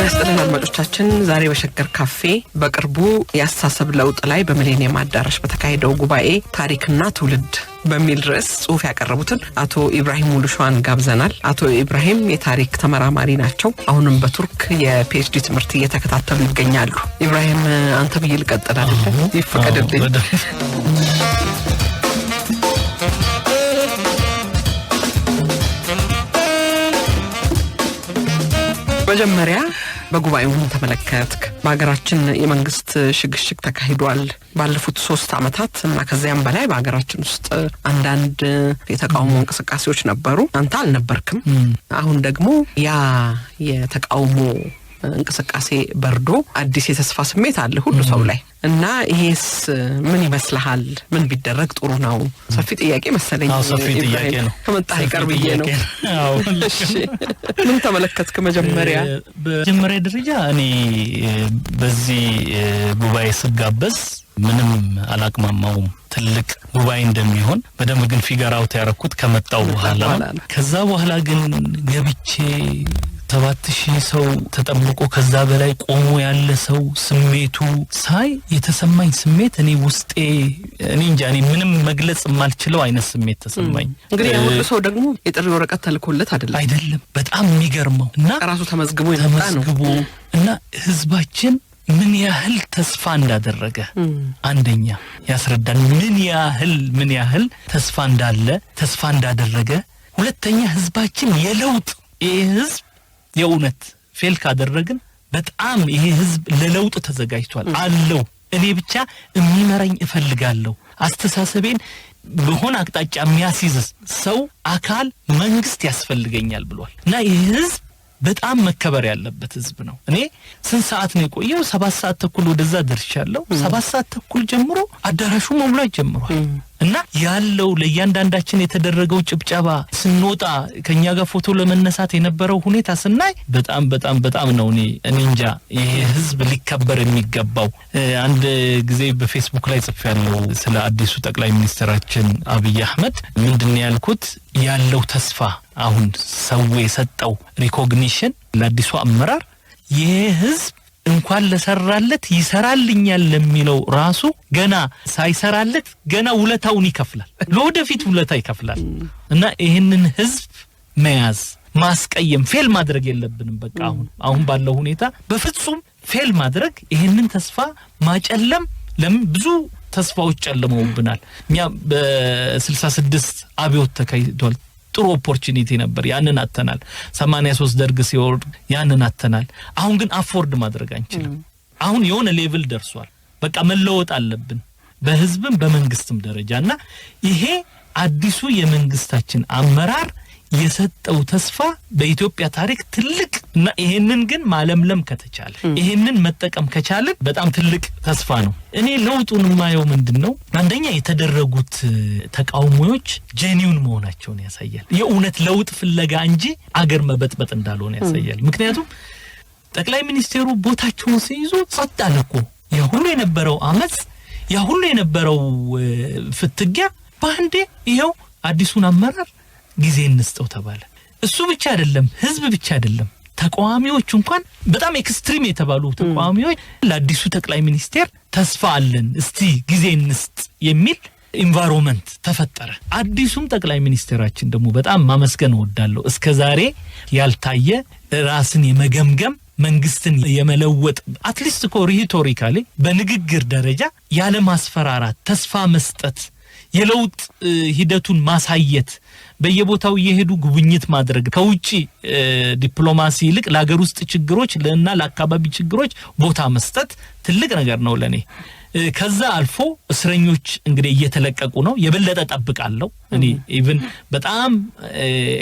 ያስተላልፋል አድማጮቻችን ዛሬ በሸገር ካፌ በቅርቡ ያሳሰብ ለውጥ ላይ በሚሊኒየም አዳራሽ በተካሄደው ጉባኤ ታሪክና ትውልድ በሚል ርዕስ ጽሑፍ ያቀረቡትን አቶ ኢብራሂም ሙሉሻን ጋብዘናል። አቶ ኢብራሂም የታሪክ ተመራማሪ ናቸው። አሁንም በቱርክ የፒኤችዲ ትምህርት እየተከታተሉ ይገኛሉ። ኢብራሂም አንተ ብዬ ልቀጥል አይደል? ይፈቀድልኝ። መጀመሪያ በጉባኤው ተመለከትክ። በአገራችን የመንግስት ሽግሽግ ተካሂዷል ባለፉት 3 አመታት እና ከዚያም በላይ በአገራችን ውስጥ አንዳንድ የተቃውሞ እንቅስቃሴዎች ነበሩ። አንተ አልነበርክም። አሁን ደግሞ ያ የተቃውሞ እንቅስቃሴ በርዶ አዲስ የተስፋ ስሜት አለ ሁሉ ሰው ላይ እና ይሄስ ምን ይመስልሃል? ምን ቢደረግ ጥሩ ነው? ሰፊ ጥያቄ መሰለኝ። ሰፊ ጥያቄ ነው። ከመጣህ ይቀርብዬ ነው። እሺ ምን ተመለከትክ? በመጀመሪያ ደረጃ እኔ በዚህ ጉባኤ ስጋበዝ ምንም አላቅማማውም። ትልቅ ጉባኤ እንደሚሆን በደንብ ግን ፊገር አውት ያረኩት ከመጣው በኋላ ከዛ በኋላ ግን ገብቼ 7000 ሰው ተጠብቆ ከዛ በላይ ቆሞ ያለ ሰው ስሜቱ ሳይ የተሰማኝ ስሜት እኔ ውስጤ እኔ እንጃ እኔ ምንም መግለጽ የማልችለው አይነት ስሜት ተሰማኝ። እንግዲህ ሁሉ ሰው ደግሞ የጥሪ ወረቀት ተልኮለት አይደለም በጣም የሚገርመው እና ራሱ ተመዝግቦ የመጣ ነው እና ህዝባችን ምን ያህል ተስፋ እንዳደረገ አንደኛ ያስረዳን። ምን ያህል ተስፋ እንዳደረገ ሁለተኛ ህዝባችን የለውጥ ህዝብ የእውነት ፌል ካደረግን በጣም ይሄ ህዝብ ለለውጥ ተዘጋጅቷል አለው። እኔ ብቻ የሚመራኝ እፈልጋለሁ አስተሳሰቤን በሆነ አቅጣጫ የሚያስይዝ ሰው አካል መንግስት ያስፈልገኛል ብሏል እና ይሄ ህዝብ በጣም መከበር ያለበት ህዝብ ነው። እኔ ስንት ሰዓት ነው የቆየው? 7 ሰዓት ተኩል ወደዛ ደርሻለሁ። 7 ሰዓት ተኩል ጀምሮ አዳራሹ መሙላት ጀምሯል እና ያለው ለእያንዳንዳችን የተደረገው ጭብጨባ ስንወጣ ከኛ ጋር ፎቶ ለመነሳት የነበረው ሁኔታ ስናይ በጣም ነው እኔ እንጃ ይሄ ህዝብ ሊከበር የሚገባው። አንድ ጊዜ በፌስቡክ ላይ ጽፌያለሁ ስለ አዲሱ ጠቅላይ ሚኒስትራችን አብይ አህመድ ምንድነው ያልኩት? ያለው ተስፋ አሁን ሰው የሰጠው ሪኮግኒሽን ለአዲሱ አመራር ይሄ ህዝብ እንኳን ለሰራለት ይሰራልኛል ለሚለው ራሱ ገና ሳይሰራለት ገና ውለታውን ይከፍላል፣ ለወደፊት ውለታ ይከፍላል እና ይሄንን ህዝብ መያዝ ማስቀየም ፌል ማድረግ የለብንም። በቃ አሁን ባለው ሁኔታ በፍጹም ፌል ማድረግ ይሄንን ተስፋ ማጨለም ለምን ብዙ ተስፋዎች ጨለመውብናል። እኛ በ66 አብዮት ተካሂዷል። ጥሩ ኦፖርቹኒቲ ነበር፣ ያንን አተናል። 83 ደርግ ሲወርድ ያንን አተናል። አሁን ግን አፎርድ ማድረግ አንችልም። አሁን የሆነ ሌቭል ደርሷል። በቃ መለወጥ አለብን በህዝብም በመንግስትም ደረጃና ይሄ አዲሱ የመንግስታችን አመራር የሰጠው ተስፋ በኢትዮጵያ ታሪክ ትልቅ እና ይሄንን ግን ማለምለም ከተቻለ ይሄንን መጠቀም ከቻለ በጣም ትልቅ ተስፋ ነው። እኔ ለውጡን ማየው ምንድነው? አንደኛ የተደረጉት ተቃውሞዎች ጄኒውን መሆናቸውን ያሳያል። የእውነት ለውጥ ፍለጋ እንጂ አገር መበጥበጥ እንዳልሆነ ያሳያል። ምክንያቱም ጠቅላይ ሚኒስቴሩ ቦታቸውን ሲይዙ ጸጥ አለኮ የሁሉ የነበረው አመጽ የሁሉ የነበረው ፍትጊያ ባንዴ ይሄው አዲሱን አመራር ጊዜ እንስጠው ተባለ። እሱ ብቻ አይደለም፣ ህዝብ ብቻ አይደለም፣ ተቃዋሚዎች እንኳን በጣም ኤክስትሪም የተባሉ ተቃዋሚዎች ለአዲሱ ጠቅላይ ሚኒስቴር ተስፋ አለን እስቲ ጊዜ እንስጥ የሚል ኢንቫይሮንመንት ተፈጠረ። አዲሱም ጠቅላይ ሚኒስቴራችን ደግሞ በጣም ማመስገን እወዳለሁ። እስከዛሬ ያልታየ ራስን የመገምገም መንግስትን የመለወጥ አትሊስት ሪቶሪካሊ በንግግር ደረጃ ያለ ማስፈራራት ተስፋ መስጠት የለውጥ ሂደቱን ማሳየት በየቦታው የሄዱ ጉብኝት ማድረግ ከውጪ ዲፕሎማሲ ይልቅ ለሀገር ውስጥ ችግሮች ለና ለአካባቢ ችግሮች ቦታ መስጠት ትልቅ ነገር ነው ለኔ። ከዛ አልፎ እስረኞች እንግዲህ እየተለቀቁ ነው። የበለጠ ጠብቃለሁ እኔ ኢቭን በጣም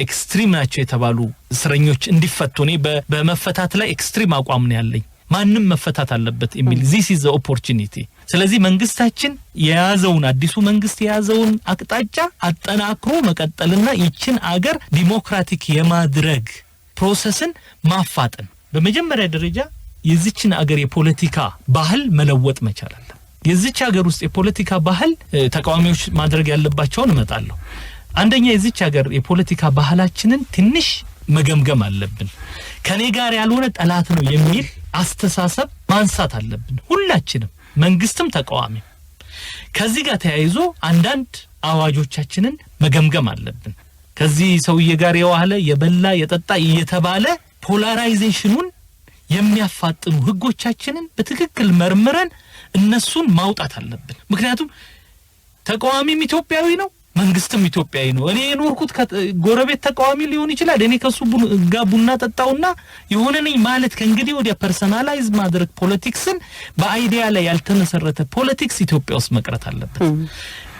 ኤክስትሪም ናቸው የተባሉ እስረኞች እንዲፈቱ እኔ በመፈታት ላይ ኤክስትሪም አቋም ነው ያለኝ። ማንንም መፈታት አለበት የሚል this is the opportunity። ስለዚህ መንግስታችን የያዘውን አዲሱ መንግስት የያዘውን አቅጣጫ አጠናክሮ መቀጠልና ይችን አገር ዲሞክራቲክ የማድረግ ፕሮሰስን ማፋጠን በመጀመሪያ ደረጃ የዚችን አገር የፖለቲካ ባህል መለወጥ መቻል አለ። የዚች አገር ውስጥ የፖለቲካ ባህል ተቃዋሚዎች ማድረግ ያለባቸውን እመጣለሁ። አንደኛ የዚች አገር የፖለቲካ ባህላችንን ትንሽ መገምገም አለብን። ከኔ ጋር ያልሆነ ጠላት ነው የሚል አስተሳሰብ ማንሳት አለብን ሁላችንም፣ መንግስትም ተቃዋሚ። ከዚህ ጋር ተያይዞ አንዳንድ አዋጆቻችንን መገምገም አለብን። ከዚህ ሰውዬ ጋር የዋለ የበላ የጠጣ እየተባለ ፖላራይዜሽኑን የሚያፋጥኑ ህጎቻችንን በትክክል መርምረን እነሱን ማውጣት አለብን። ምክንያቱም ተቃዋሚም ኢትዮጵያዊ ነው፣ መንግስትም ኢትዮጵያዊ ነው። እኔ የኖርኩት ጎረቤት ተቃዋሚ ሊሆን ይችላል። እኔ ከሱ ጋር ቡና ጠጣውና የሆነ ነኝ ማለት ከእንግዲህ ወዲያ ፐርሰናላይዝ ማድረግ ፖለቲክስን በአይዲያ ላይ ያልተመሰረተ ፖለቲክስ ኢትዮጵያ ውስጥ መቅረት አለበት።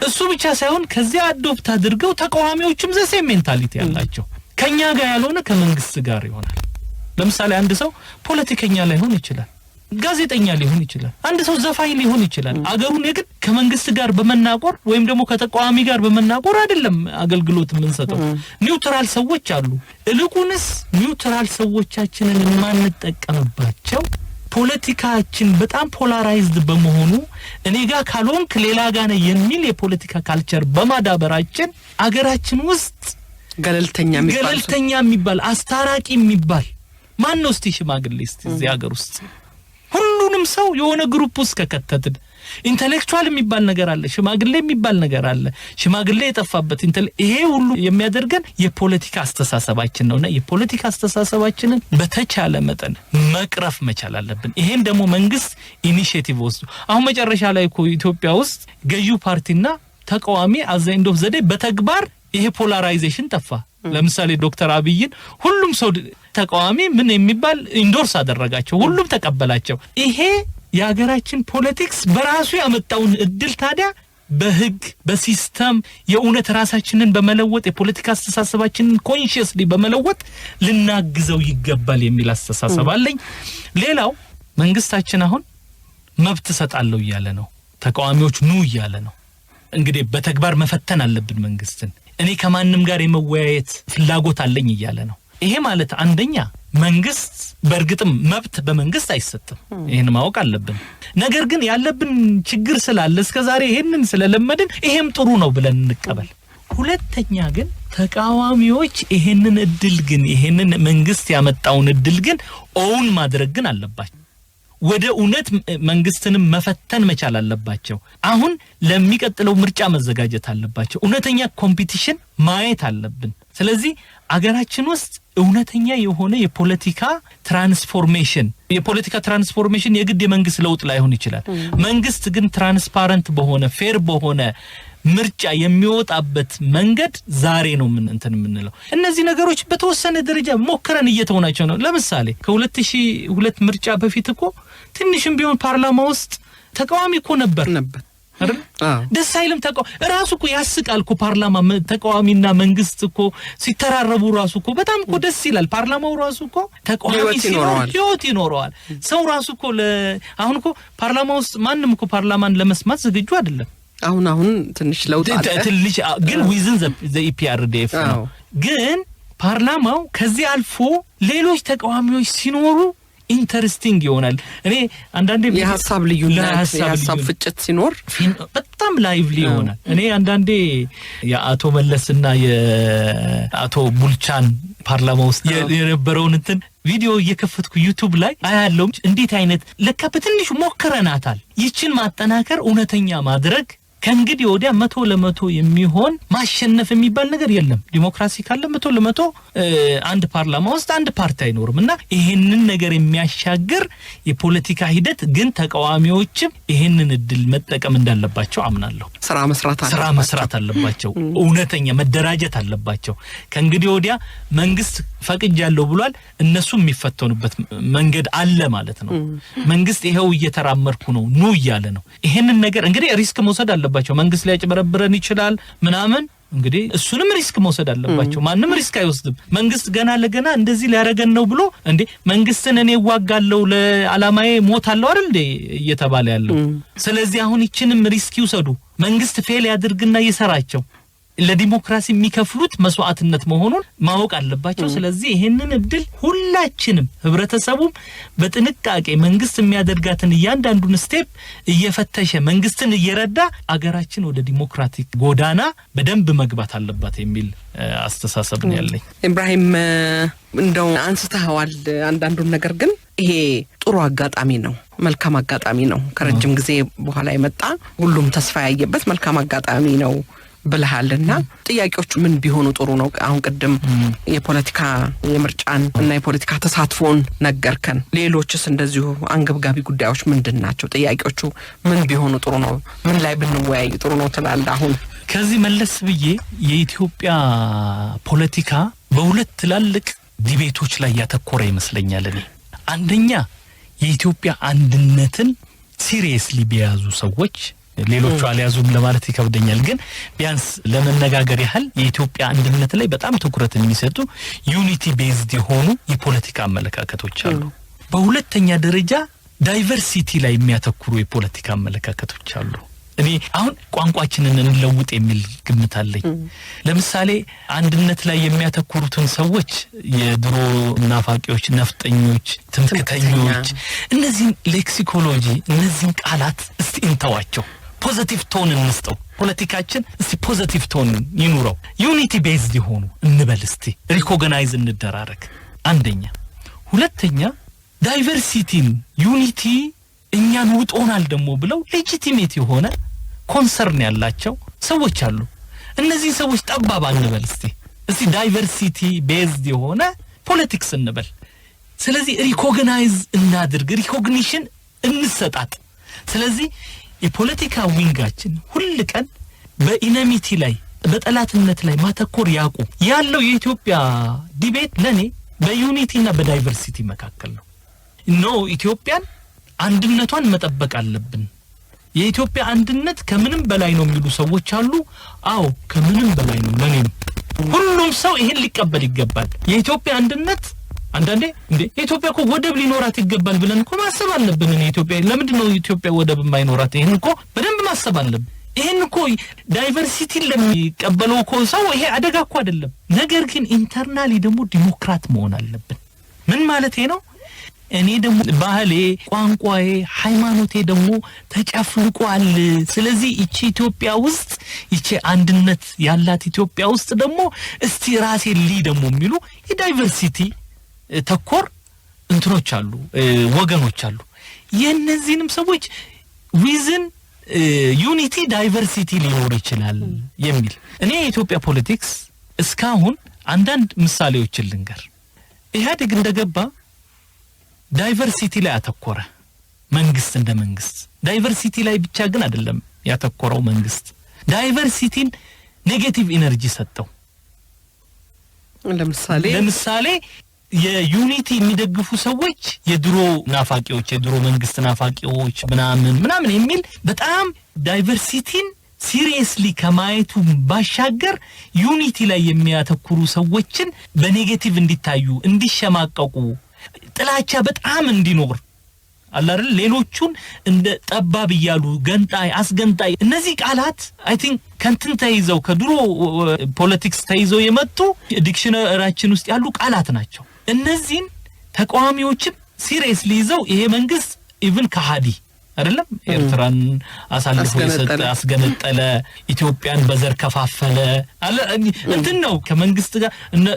እሱ ብቻ ሳይሆን ከዚያ አዶፕት አድርገው ተቃዋሚዎችም ዘሴም ሜንታሊቲ ያላቸው ከኛ ጋር ያልሆነ ከመንግስት ጋር ይሆናል። ለምሳሌ አንድ ሰው ፖለቲከኛ ላይሆን ይችላል፣ ጋዜጠኛ ሊሆን ይችላል፣ አንድ ሰው ዘፋኝ ሊሆን ይችላል። አገሩን የግድ ከመንግስት ጋር በመናቆር ወይም ደግሞ ከተቃዋሚ ጋር በመናቆር አይደለም አገልግሎት የምንሰጠው። ኒውትራል ሰዎች አሉ። እልቁንስ ኒውትራል ሰዎቻችንን ማንጠቀምባቸው ፖለቲካችን በጣም ፖላራይዝድ በመሆኑ እኔ ጋር ካልሆንክ ሌላ ጋር ነው የሚል የፖለቲካ ካልቸር በማዳበራችን አገራችን ውስጥ ገለልተኛ የሚባል አስታራቂ የሚባል ማን ነው? እስቲ ሽማግሌ እስቲ እዚህ ሀገር ውስጥ ሁሉንም ሰው የሆነ ግሩፕ ውስጥ ከከተትን ኢንተሌክቹዋል የሚባል ነገር አለ፣ ሽማግሌ የሚባል ነገር አለ። ሽማግሌ የጠፋበት ይሄ ሁሉ የሚያደርገን የፖለቲካ አስተሳሰባችን ነውና የፖለቲካ አስተሳሰባችንን በተቻለ መጠን መቅረፍ መቻል አለብን። ይሄን ደግሞ መንግስት ኢኒሺዬቲቭ ወስዶ አሁን መጨረሻ ላይ እኮ ኢትዮጵያ ውስጥ ገዢው ፓርቲና ተቃዋሚ አዘንዶ ዘዴ በተግባር ይሄ ፖላራይዜሽን ጠፋ። ለምሳሌ ዶክተር አብይን ሁሉም ሰው ተቃዋሚ ምን የሚባል ኢንዶርስ አደረጋቸው፣ ሁሉም ተቀበላቸው። ይሄ የሀገራችን ፖለቲክስ በራሱ ያመጣውን እድል ታዲያ በህግ በሲስተም የእውነት ራሳችንን በመለወጥ የፖለቲካ አስተሳሰባችንን ኮንሺየስሊ በመለወጥ ልናግዘው ይገባል የሚል አስተሳሰብ አለኝ። ሌላው መንግስታችን አሁን መብት ሰጣለው እያለ ነው፣ ተቃዋሚዎች ኑ እያለ ነው። እንግዲህ በተግባር መፈተን አለብን መንግስትን። እኔ ከማንንም ጋር የመወያየት ፍላጎት አለኝ እያለ ነው። ይሄ ማለት አንደኛ መንግስት በእርግጥም መብት በመንግስት አይሰጥም፣ ይሄን ማወቅ አለብን። ነገር ግን ያለብን ችግር ስላለ እስከዛሬ ይሄንን ስለለመድን ይሄም ጥሩ ነው ብለን እንቀበል። ሁለተኛ ግን ተቃዋሚዎች ይሄንን መንግስት ያመጣውን እድል ግን ኦውን ማድረግ ግን አለባቸው። ወደ እውነት መንግስትንም መፈተን መቻል አለባቸው። አሁን ለሚቀጥለው ምርጫ መዘጋጀት አለባቸው። እውነተኛ ኮምፒቲሽን ማየት አለብን። ስለዚህ አገራችን ውስጥ እውነተኛ የሆነ የፖለቲካ ትራንስፎርሜሽን የግድ የመንግስት ለውጥ ላይሆን ይችላል። መንግስት ግን ትራንስፓረንት በሆነ ፌር በሆነ ምርጫ የሚወጣበት መንገድ ዛሬ ነው የምንለው። እነዚህ ነገሮች በተወሰነ ደረጃ ሞክረን እየተሆናቸው ነው። ለምሳሌ ከ2002 ምርጫ በፊት እኮ ትንሽም ቢሆን ፓርላማ ውስጥ ተቃዋሚ እኮ ነበር አይደል? ደስ አይልም? ራሱ እኮ ያስቃል እኮ ፓርላማ ተቃዋሚና መንግስት እኮ ሲተራረቡ ራሱ እኮ በጣም እኮ ደስ ይላል። ፓርላማው ራሱ እኮ ተቃዋሚ ህይወት ይኖረዋል። ሰው ራሱ እኮ አሁን እኮ ፓርላማ ውስጥ ማንንም እኮ ፓርላማን ለመስማት ዝግጁ አይደለም። አሁን ትንሽ ለውጥ አለ ግን ዊዝን ዘ ኢፒአርዲኤፍ ነው። ግን ፓርላማው ከዚህ አልፎ ሌሎች ተቃዋሚዎች ሲኖሩ ኢንተረስቲንግ ይሆናል። እኔ አንዳንዴ የሐሳብ ልዩነት የሐሳብ ፍጭት ሲኖር በጣም ላይቭሊ ይሆናል። እኔ አንዳንዴ የአቶ መለስና የአቶ ቡልቻን ፓርላማ ውስጥ የነበረውን ቪዲዮ እየከፈትኩ ዩቲዩብ ላይ አያለው። እንዴት አይነት ለካ በትንሹ ሞክረናታል። ይችን ማጠናከር እውነተኛ ማድረግ ከእንግዲህ ወዲያ 100% የሚሆን ማሸነፍ የሚባል ነገር የለም። ዲሞክራሲ ካለ 100% አንድ ፓርላማ ውስጥ አንድ ፓርቲ አይኖርምና ይሄንን ነገር የሚያሻግር የፖለቲካ ሂደት ግን ተቃዋሚዎችም ይሄንን እድል መጠቀም እንዳለባቸው አምናለሁ። ስራ መስራት አለባቸው። እውነተኛ መደራጀት አለባቸው። ከእንግዲህ ወዲያ መንግስት ፈቅጃለሁ ብሏል፣ እነሱ የሚፈተኑበት መንገድ አለ ማለት ነው። መንግስት ይሄው እየተራመርኩ ነው ኑ እያለ ነው። ይሄንን ነገር እንግዲህ ሪስክ መውሰድ አለባቸው። መንግስት ሊያጭበረብረን ይችላል ምናምን፣ እንግዲህ እሱንም ሪስክ መውሰድ አለባቸው። ማንንም ሪስክ አይወስድም። መንግስት ገና ለገና እንደዚህ ሊያረገን ነው ብሎ እንዴ መንግስትን እኔ ዋጋለው ለዓላማዬ ሞታለው አይደል እንዴ እየተባለ ያለው። ስለዚህ አሁን ይችንም ሪስክ ይውሰዱ። መንግስት ፌል ያድርግና ይሰራቸው። ለዲሞክራሲ የሚከፍሉት መስዋዕትነት መሆኑን ማወቅ አለባቸው። ስለዚህ ይሄንን እድል ሁላችንም ህብረተሰቡም በጥንቃቄ መንግስት የሚያደርጋትን እያንዳንዱን ስቴፕ እየፈተሸ መንግስትን እየረዳ አገራችን ወደ ዲሞክራቲክ ጎዳና በደንብ መግባት አለባት የሚል አስተሳሰብ ነው ያለኝ። ኢብራሂም እንደው አንስተዋል አንዳንዱን ነገር ግን ይሄ ጥሩ አጋጣሚ ነው፣ መልካም አጋጣሚ ነው፣ ከረጅም ጊዜ በኋላ የመጣ ሁሉም ተስፋ ያየበት መልካም አጋጣሚ ነው ብለሃልና ጥያቄዎቹ ምን ቢሆኑ ጥሩ ነው? አሁን ቀደም የፖለቲካ የምርጫን እና የፖለቲካ ተሳትፎን ነገርከን። ሌሎችስ እንደዚሁ አንገብጋቢ ጉዳዮች ምንድናቸው? ጥያቄዎቹ ምን ቢሆኑ ጥሩ ነው? ምን ላይ ብንወያይ ጥሩ ነው ትላለህ? አሁን ከዚህ መለስ ብዬ የኢትዮጵያ ፖለቲካ በሁለት ትላልቅ ዲቤቶች ላይ ያተኮረ ይመስለኛል። እኔ አንደኛ የኢትዮጵያ አንድነትን ሲሪየስሊ ቢያዙ ሰዎች ሌሎቹ አልያዙም ለማለት ይከብደኛል፣ ግን ቢያንስ ለመነጋገር ያህል የኢትዮጵያ አንድነት ላይ በጣም ትኩረት የሚሰጡ ዩኒቲ ቤዝድ የሆኑ የፖለቲካ አመለካከቶች አሉ። በሁለተኛ ደረጃ ዳይቨርሲቲ ላይ የሚያተኩሩ የፖለቲካ አመለካከቶች አሉ። እኔ አሁን ቋንቋችንን እንለውጥ የሚል ግምት አለኝ። ለምሳሌ አንድነት ላይ የሚያተኩሩትን ሰዎች የድሮ ናፋቂዎች፣ ነፍጠኞች፣ ትምክተኞች እነዚህን ሌክሲኮሎጂ እነዚህን ቃላት እስቲ እንተዋቸው፣ ፖዚቲቭ ቶን እንስጠው። ፖለቲካችን እስቲ ፖዚቲቭ ቶን ይኑረው፣ ዩኒቲ ቤዝድ ይሆኑ እንበል፣ እስቲ ሪኮግናይዝ እንደራረግ። አንደኛ። ሁለተኛ ዳይቨርሲቲን ዩኒቲ እኛን ውጦናል ደሞ ብለው ሌጂቲሜት የሆነ ኮንሰርን ያላቸው ሰዎች አሉ። እነዚህ ሰዎች ጠባብ አንበል፣ እስቲ ዳይቨርሲቲ ቤዝድ የሆነ ፖለቲክስ እንበል። ስለዚህ ሪኮግናይዝ እናድርግ፣ ሪኮግኒሽን እንሰጣጥ። ስለዚህ የፖለቲካ ዊንጋችን ሁሉ ቀን በኢነሚቲ ላይ በጠላትነት ላይ ማተኮር ያቁ። ያለው የኢትዮጵያ ዲቤት ለኔ በዩኒቲና በዳይቨርሲቲ መካከል ነው። ኢትዮጵያን አንድነቷን መጠበቅ አለብን። የኢትዮጵያ አንድነት ከምንም በላይ ነው የሚሉ ሰዎች አሉ። አዎ ከምንም በላይ ነው። ለኔም ሁሉም ሰው ይሄን ሊቀበል ይገባል። የኢትዮጵያ አንድነት አንዳንዴ ኢትዮጵያ እኮ ወደብ ሊኖራት ይገባል ብለን እኮ ማሰብ አለብን። ኢትዮጵያ ለምንድን ነው ኢትዮጵያ ወደብ የማይኖራት? ይሄን እኮ በደንብ ማሰብ አለብን። ይሄን እኮ ዳይቨርሲቲ ለሚቀበለው እኮ ሰው ይሄ አደጋ እኮ አይደለም። ነገር ግን ኢንተርናሊ ደግሞ ዲሞክራት መሆን አለብን። ምን ማለት ነው? እኔ ደግሞ ባህሌ፣ ቋንቋዬ፣ ሃይማኖቴ ደግሞ ተጨፍልቋል። ስለዚህ እቺ ኢትዮጵያ ውስጥ እቺ አንድነት ያላት ኢትዮጵያ ውስጥ ደግሞ እስቲ ራሴ ደግሞ የሚሉ የዳይቨርሲቲ ተኮር እንትኖች አሉ፣ ወገኖች አሉ። የነዚህንም ሰዎች ዊዝን ዩኒቲ ዳይቨርሲቲ ሊኖር ይችላል የሚል እኔ የኢትዮጵያ ፖለቲክስ እስካሁን አንዳንድ ምሳሌዎችን ልንገር። ኢህአዴግ እንደገባ ዳይቨርሲቲ ላይ አተኮረ። መንግስት እንደ መንግስት ዳይቨርሲቲ ላይ ብቻ ግን አይደለም ያተኮረው። መንግስት ዳይቨርሲቲን ኔጌቲቭ ኢነርጂ ሰጠው። ለምሳሌ የዩኒቲ የሚደግፉ ሰዎች የድሮ ናፋቂዎች፣ የድሮ መንግስት ናፋቂዎች ምናምን የሚል በጣም ዳይቨርሲቲን ሲሪየስሊ ከማየቱ ባሻገር ዩኒቲ ላይ የሚያተኩሩ ሰዎችን በኔጌቲቭ እንዲታዩ፣ እንዲሸማቀቁ፣ ጥላቻ በጣም እንዲኖር አላረ ሌሎቹን እንደ ጠባብ ይያሉ ገንጣይ፣ አስገንጣይ እነዚህ ቃላት አይ ቲንክ ከንትን ተይዘው ከድሮ ፖለቲክስ ተይዘው የመጡ ዲክሽነሪያችን ውስጥ ያሉ ቃላት ናቸው። እነዚህን ተቃዋሚዎችም ሲሪየስሊ ይዘው ይሄ መንግስት ኢቭን ከሃዲ አይደለም፣ ኤርትራን አሳልፎ የሰጠ አስገነጠለ፣ ኢትዮጵያን በዘር ከፋፈለ አለ እንትን ነው ከመንግስት ጋር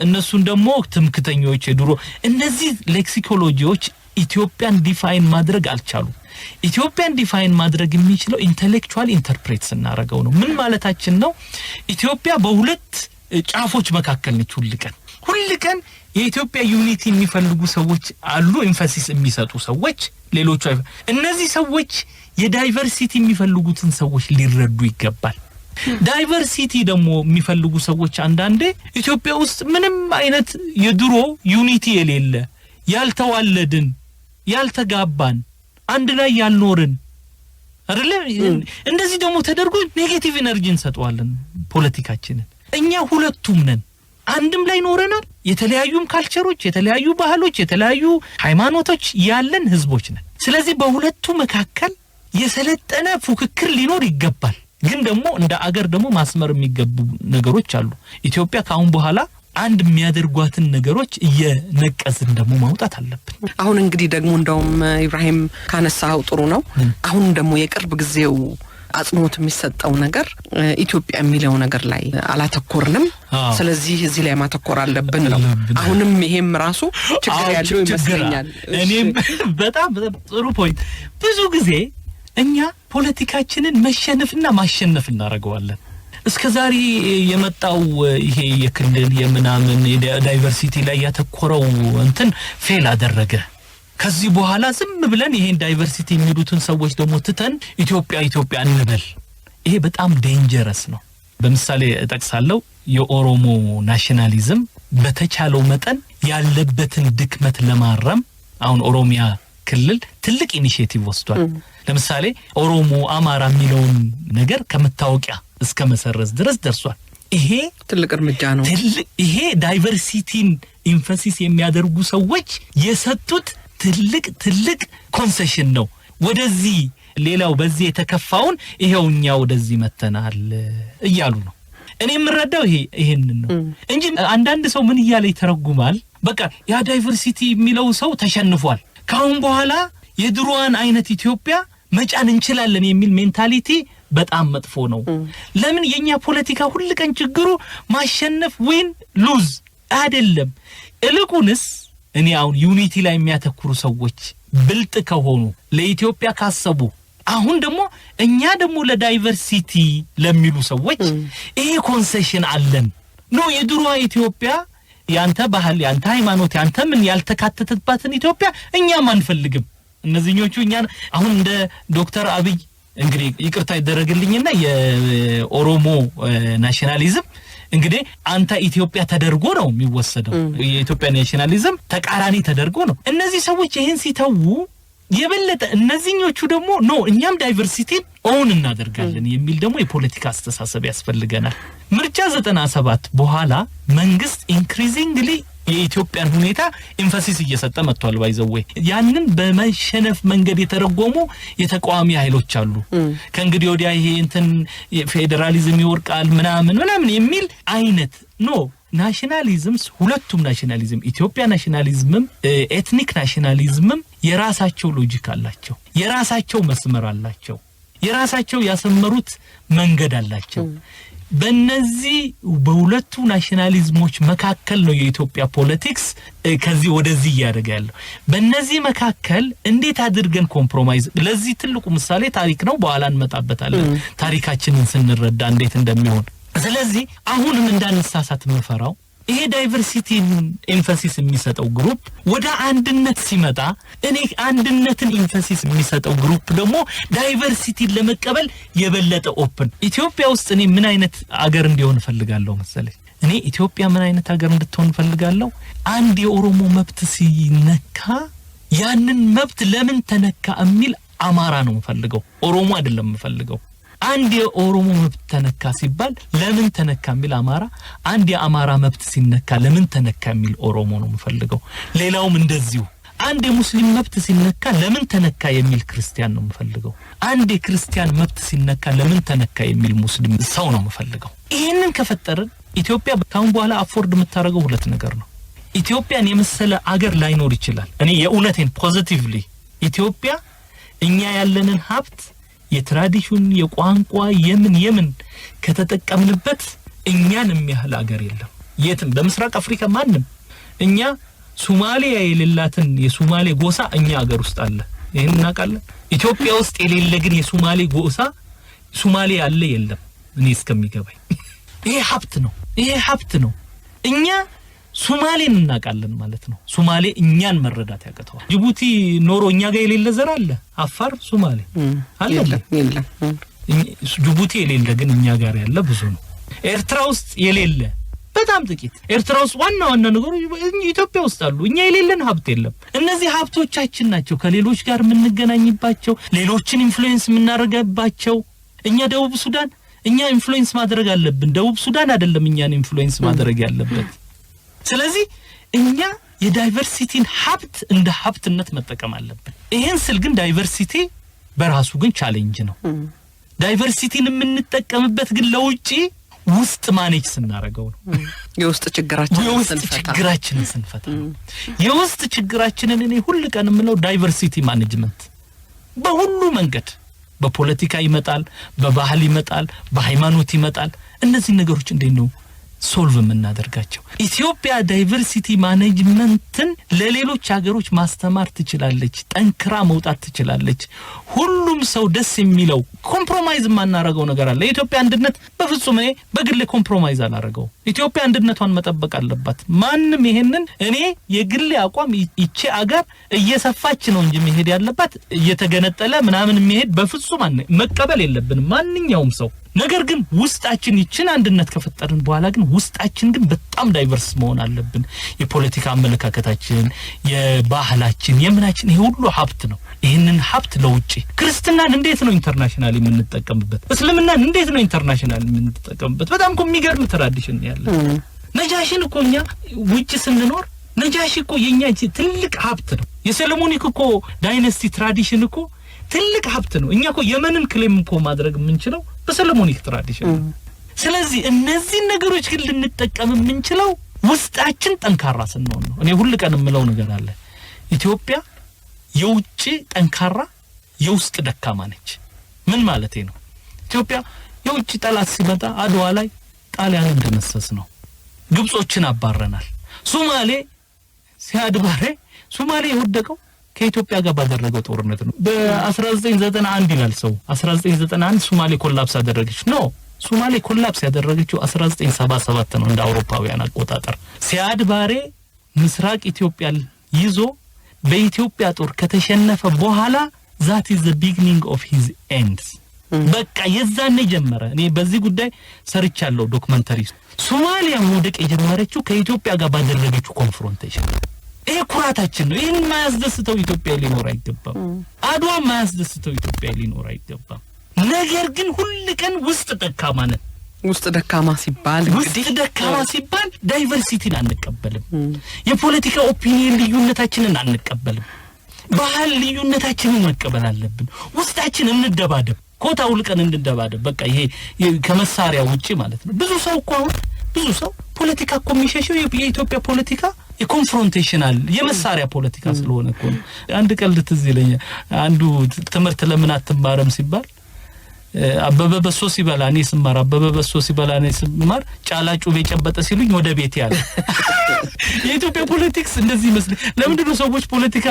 እነሱን ደግሞ ትምክተኞች የድሮ እነዚህ ሌክሲኮሎጂዎች ኢትዮጵያን ዲፋይን ማድረግ አልቻሉ። ኢትዮጵያን ዲፋይን ማድረግ የሚችለው ኢንተሌክቹዋል ኢንተርፕሬት ስናረጋው ነው። ምን ማለታችን ነው? ኢትዮጵያ በሁለት ጫፎች መካከል ነች። ሁሉ ቀን የኢትዮጵያ ዩኒቲ የሚፈልጉ ሰዎች አሉ፣ ኤምፋሲስ የሚሰጡ ሰዎች፣ ሌሎች እነዚህ ሰዎች የዳይቨርሲቲ የሚፈልጉትን ሰዎች ሊረዱ ይገባል። ዳይቨርሲቲ ደግሞ የሚፈልጉ ሰዎች አንዳንዴ ኢትዮጵያ ውስጥ ምንም አይነት የድሮ ዩኒቲ የሌለ ያልተዋለድን፣ ያልተጋባን፣ አንድ ላይ ያልኖርን አይደለ? እንደዚህ ደግሞ ተደርጎ ኔጌቲቭ ኢነርጂ እንሰጣለን ፖለቲካችንን። እኛ ሁለቱም ነን፣ አንድም ላይ ኖረናል። የተለያዩም ካልቸሮች፣ የተለያዩ ባህሎች፣ የተለያዩ ሃይማኖቶች ያለን ህዝቦች ነን። ስለዚህ በሁለቱ መካከል የሰለጠነ ፉክክር ሊኖር ይገባል። ግን ደግሞ እንደ አገር ደግሞ ማስመር የሚገቡ ነገሮች አሉ። ኢትዮጵያ ካሁን በኋላ አንድ የሚያደርጓትን ነገሮች እየነቀስን ደግሞ ማውጣት አለብን። አሁን እንግዲህ ደግሞ እንደውም ኢብራሂም ካነሳው ጥሩ ነው። አሁን ደግሞ የቅርብ ጊዜው አጽንኦት የሚሰጠው ነገር ኢትዮጵያ የሚለው ነገር ላይ አላተኮርንም። ስለዚህ እዚህ ላይ ማተኮር አለብን ነው። አሁንም ይሄም ራሱ ችግር ያለው ይመስለኛል። እኔም በጣም ጥሩ ፖይንት። ብዙ ጊዜ እኛ ፖለቲካችንን መሸነፍና ማሸነፍ እናደርገዋለን። እስከዛሬ የመጣው ይሄ የክልል የምናምን ዳይቨርሲቲ ላይ ያተኮረው እንትን ፌል አደረገ። ከዚህ በኋላ ዝም ብለን ይሄን ዳይቨርሲቲ የሚሉትን ሰዎች ደግሞ ትተን ኢትዮጵያ እንበል። ይሄ በጣም ዴንጀረስ ነው። በምሳሌ እጠቅሳለሁ። የኦሮሞ ናሽናሊዝም በተቻለው መጠን ያለበትን ድክመት ለማረም አሁን ኦሮሚያ ክልል ትልቅ ኢኒሺዬቲቭ ወስዷል። ለምሳሌ ኦሮሞ አማራ የሚለውን ነገር ከመታወቂያ እስከ መሰረዝ ድረስ ደርሷል። ይሄ ትልቅ እርምጃ ነው። ይሄ ዳይቨርሲቲን ኢንፈሲስ የሚያደርጉ ሰዎች የሰጡት ትልቅ ኮንሴሽን ነው። ወደዚህ ሌላው በዚህ የተከፋውን ይሄውኛ ወደዚህ መተናል እያሉ ነው። እኔ የምረዳው ይሄንን ነው እንጂ አንዳንድ ሰው ምን እያለ ይተረጉማል። በቃ ያ ዳይቨርሲቲ የሚለው ሰው ተሸንፏል፣ ካሁን በኋላ የድሮዋን አይነት ኢትዮጵያ መጫን እንችላለን የሚል ሜንታሊቲ በጣም መጥፎ ነው። ለምን የኛ ፖለቲካ ሁሉ ቀን ችግሩ ማሸነፍ ዊን ሉዝ አይደለም። እልቁንስ እኔ አሁን ዩኒቲ ላይ የሚያተኩሩ ሰዎች ብልጥ ከሆኑ ለኢትዮጵያ ካሰቡ አሁን ደግሞ እኛ ደግሞ ለዳይቨርሲቲ ለሚሉ ሰዎች ይሄ ኮንሴሽን አለን ነው የድሮዋ ኢትዮጵያ ያንተ ባህል ያንተ ሃይማኖት ያንተ ምን ያልተካተተባትን ኢትዮጵያ እኛም አንፈልግም። እነዚህኞቹ እኛ አሁን እንደ ዶክተር አብይ እንግዲህ ይቅርታ ይደረግልኝና የኦሮሞ ናሽናሊዝም እንግዲህ አንተ ኢትዮጵያ ተደርጎ ነው የሚወሰደው። የኢትዮጵያ ናሽናሊዝም ተቃራኒ ተደርጎ ነው። እነዚህ ሰዎች ይሄን ሲተዉ የበለጠ እነዚህኞቹ ደግሞ ኖ እኛም ዳይቨርሲቲ ኦን እናደርጋለን የሚል ደግሞ የፖለቲካ አስተሳሰብ ያስፈልገናል። ምርጫ 97 በኋላ መንግስት ኢንክሪዚንግሊ የኢትዮጵያን ሁኔታ ኢንፈሲስ እየሰጠ መጥቷል። ባይዘው ያንን በመሸነፍ መንገድ የተረጎሙ የተቋሚ ኃይሎች አሉ። ከእንግዲህ ወዲያ ይሄ እንትን ፌደራሊዝም ይወርቃል ምናምን የሚል አይነት ኖ ናሽናሊዝምስ ሁለቱም ናሽናሊዝም ኢትዮጵያ ናሽናሊዝምም ኤትኒክ ናሽናሊዝምም የራሳቸው ሎጂክ አላቸው፣ የራሳቸው መስመር አላቸው፣ የራሳቸው ያሰመሩት መንገድ አላቸው። በእነዚህ በሁለቱ ናሽናሊዝሞች መካከል ነው የኢትዮጵያ ፖለቲክስ ከዚህ ወደዚህ ያደርጋለው። በእነዚህ መካከል እንዴት አድርገን ኮምፕሮማይዝ ለዚህ ትልቁ ምሳሌ ታሪክ ነው። በኋላ እንመጣበታለን ታሪካችንን ስንረዳ እንዴት እንደሚሆን። ስለዚህ አሁንም እንዳንሳሳት መፈራው ይሄ ዳይቨርሲቲን ኤምፋሲስ የሚሰጠው ግሩፕ ወደ አንድነት ሲመጣ እኔ አንድነትን ኤምፋሲስ የሚሰጠው ግሩፕ ደግሞ ዳይቨርሲቲን ለመቀበል የበለጠ ኦፕን ኢትዮጵያ ውስጥ እኔ ምን አይነት አገር እንዲሆን ፈልጋለሁ መሰለኝ። እኔ ኢትዮጵያ ምን አይነት አገር እንድትሆን ፈልጋለሁ? አንድ የኦሮሞ መብት ሲነካ ያንን መብት ለምን ተነካ የሚል አማራ ነው ፈልገው፣ ኦሮሞ አይደለም ፈልገው። አንድ የኦሮሞ መብት ተነካ ሲባል ለምን ተነካ የሚል አማራ፣ አንድ የአማራ መብት ሲነካ ለምን ተነካ የሚል ኦሮሞ ነው የምፈልገው። ሌላውም እንደዚሁ አንድ የሙስሊም መብት ሲነካ ለምን ተነካ የሚል ክርስቲያን ነው የምፈልገው። አንድ የክርስቲያን መብት ሲነካ ለምን ተነካ የሚል ሙስሊም ሰው ነው የምፈልገው። ይሄንን ከፈጠርን ኢትዮጵያ ካሁን በኋላ አፎርድ የምታረገው ሁለት ነገር ነው። ኢትዮጵያን የመሰለ አገር ላይኖር ይችላል። እኔ የኡነቴን ፖዚቲቭሊ ኢትዮጵያ እኛ ያለንን ሀብት የትራዲሽን የቋንቋ የምን ከተጠቀምንበት እኛን የሚያህል አገር የለም የትም በምስራቅ አፍሪካ ማንም። እኛ ሶማሊያ የሌላትን የሶማሌ ጎሳ እኛ አገር ውስጥ አለ። ይሄን እናውቃለን። ኢትዮጵያ ውስጥ የሌለ ግን የሶማሌ ጎሳ ሶማሊያ ያለ የለም እኔ እስከሚገባኝ። ይሄ ሀብት ነው። እኛ ሶማሌን እናውቃለን ማለት ነው። ሶማሌ እኛን መረዳት ያቀተዋል። ጅቡቲ ኖሮ እኛ ጋር የሌለ ዘር አለ። አፋር ሶማሌ አለ የለም። ጅቡቲ የሌለ ግን እኛ ጋር ያለ ብዙ ነው። ኤርትራ ውስጥ የሌለ በጣም ጥቂት። ኤርትራ ውስጥ ዋና ነገሮች ኢትዮጵያ ውስጥ አሉ። እኛ የሌለን ሀብት የለም። እነዚህ ሀብቶቻችን ናቸው ከሌሎች ጋር የምንገናኝባቸው፣ ሌሎችን ኢንፍሉዌንስ የምናደርጋቸው። እኛ ደቡብ ሱዳን እኛ ኢንፍሉዌንስ ማድረግ አለብን። ደቡብ ሱዳን አይደለም እኛን ኢንፍሉዌንስ ማድረግ ያለበት። ስለዚህ እኛ የዳይቨርሲቲን ሀብት እንደ ሀብትነት መጠቀም አለብን። ይሄን ስል ግን ዳይቨርሲቲ በራሱ ግን ቻሌንጅ ነው። ዳይቨርሲቲን የምንጠቀምበት ግን ለውጪ ውስጥ ማኔጅ ስናረጋው ነው። የውስጥ ችግራችንን ስንፈታ የውስጥ ችግራችንን እኔ ሁሉ ቀን የምለው ዳይቨርሲቲ ማኔጅመንት በሁሉ መንገድ በፖለቲካ ይመጣል፣ በባህል ይመጣል፣ በሃይማኖት ይመጣል። እነዚህ ነገሮች እንዴት ነው ሶልቭ የምናደርጋቸው? ኢትዮጵያ ዳይቨርሲቲ ማኔጅመንትን ለሌሎች ሀገሮች ማስተማር ትችላለች፣ ጠንክራ መውጣት ትችላለች። ሁሉም ሰው ደስ የሚለው ኮምፕሮማይዝ ማናረጋው ነገር አለ። የኢትዮጵያ አንድነት በፍጹም በግል ኮምፕሮማይዝ አላረጋው። ኢትዮጵያ አንድነቷን መጠበቅ አለባት። ማንንም ይሄንን እኔ የግል አቋም ይቺ አገር እየሰፋች ነው እንጂ መሄድ ያለባት እየተገነጠለ ምናምን መሄድ በፍጹም መቀበል የለብንም ማንኛውም ሰው። ነገር ግን ውስጣችን ይችን አንድነት ከፈጠርን በኋላ ግን ውስጣችን ግን በጣም ዳይቨርስ መሆን አለብን። የፖለቲካ አመለካከታችን፣ የባህላችን፣ የምናችን ይሄ ሁሉ ሀብት ነው። ይሄንን ሀብት ለውጪ ክርስትናን እንዴት ነው ኢንተርናሽናል የምንጠቀምበት? እስልምናን እንዴት ነው ኢንተርናሽናል የምንጠቀምበት? በጣም እኮ የሚገርም ትራዲሽን ያለ ነጃሽን እኮ እኛ ውጪ ስንኖር ነጃሽ እኮ የኛ ትልቅ ሀብት ነው። የሰለሞኒክ እኮ ዳይናስቲ ትራዲሽን እኮ ትልቅ ሀብት ነው። እኛ እኮ የመንን ክሌም እኮ ማድረግ የምንችለው በሰለሞኒክ ትራዲሽን ነው። ስለዚህ እነዚህ ነገሮች ግን ልንጠቀም የምንችለው ውስጣችን ጠንካራ ስንሆን ነው። እኔ ሁሉ ቀን የምለው ነገር አለ። ኢትዮጵያ የውጪ ጠንካራ የውስጥ ደካማ ነች። ምን ማለቴ ነው? ኢትዮጵያ የውጪ ጠላት ሲመጣ አድዋ ላይ ጣሊያን እንደመሰስ ነው። ግብጾችን አባረናል። ሶማሌ ሲያድባሬ ሶማሌ የወደቀው ከኢትዮጵያ ጋር ባደረገው ጦርነት ነው። በ1991 ይላል ሰው 1991 ሶማሌ ኮላፕስ አደረገች ነው። ሶማሌ ኮላፕስ ያደረገችው 1977 ነው እንደ አውሮፓውያን አቆጣጠር። ሲያድ ባሬ ምስራቅ ኢትዮጵያን ይዞ በኢትዮጵያ ጦር ከተሸነፈ በኋላ that is the beginning of his ends። በቃ የዛኔ ጀመረ። እኔ በዚህ ጉዳይ ሰርቻለሁ ዶክመንተሪ። ሶማሊያ ወደቀ የጀመረችው ከኢትዮጵያ ጋር ባደረገችው ኮንፍሮንቴሽን። ይሄ ኩራታችን ነው። ይሄን ማያስደስተው ኢትዮጵያ ሊኖር አይገባም። አድዋ ማያስደስተው ኢትዮጵያ ሊኖር አይገባም። ነገር ግን ሁሉ ቀን ውስጥ ደካማ ነን። ውስጥ ደካማ ሲባል እንግዲህ ደካማ ሲባል ዳይቨርሲቲን አንቀበልም። የፖለቲካ ኦፒኒየን ልዩነታችንን አንቀበልም። ባህል ልዩነታችንን መቀበል አለብን። ውስጣችን እንደባደብ ኮታ ውልቀን እንደባደብ በቃ ይሄ ከመሳሪያ ውጪ ማለት ነው። ብዙ ሰው ፖለቲካ እኮ የሚሸሸው የኢትዮጵያ ፖለቲካ የኮንፍሮንቴሽናል የመሳሪያ ፖለቲካ ስለሆነ እኮ ነው። አንድ ቀልድ ትዝ ይለኛል። አንዱ ትምህርት ለምን አትማረም ሲባል አበበ በሶ ሲበላ እኔ ስማር አበበ በሶ ሲበላ እኔ ስማር ጫላ ጩቤ ጨበጠ ሲሉኝ ወደ ቤት ያለ የኢትዮጵያ ፖለቲክስ እንደዚህ ይመስል። ለምንድን ነው ሰዎች ፖለቲካ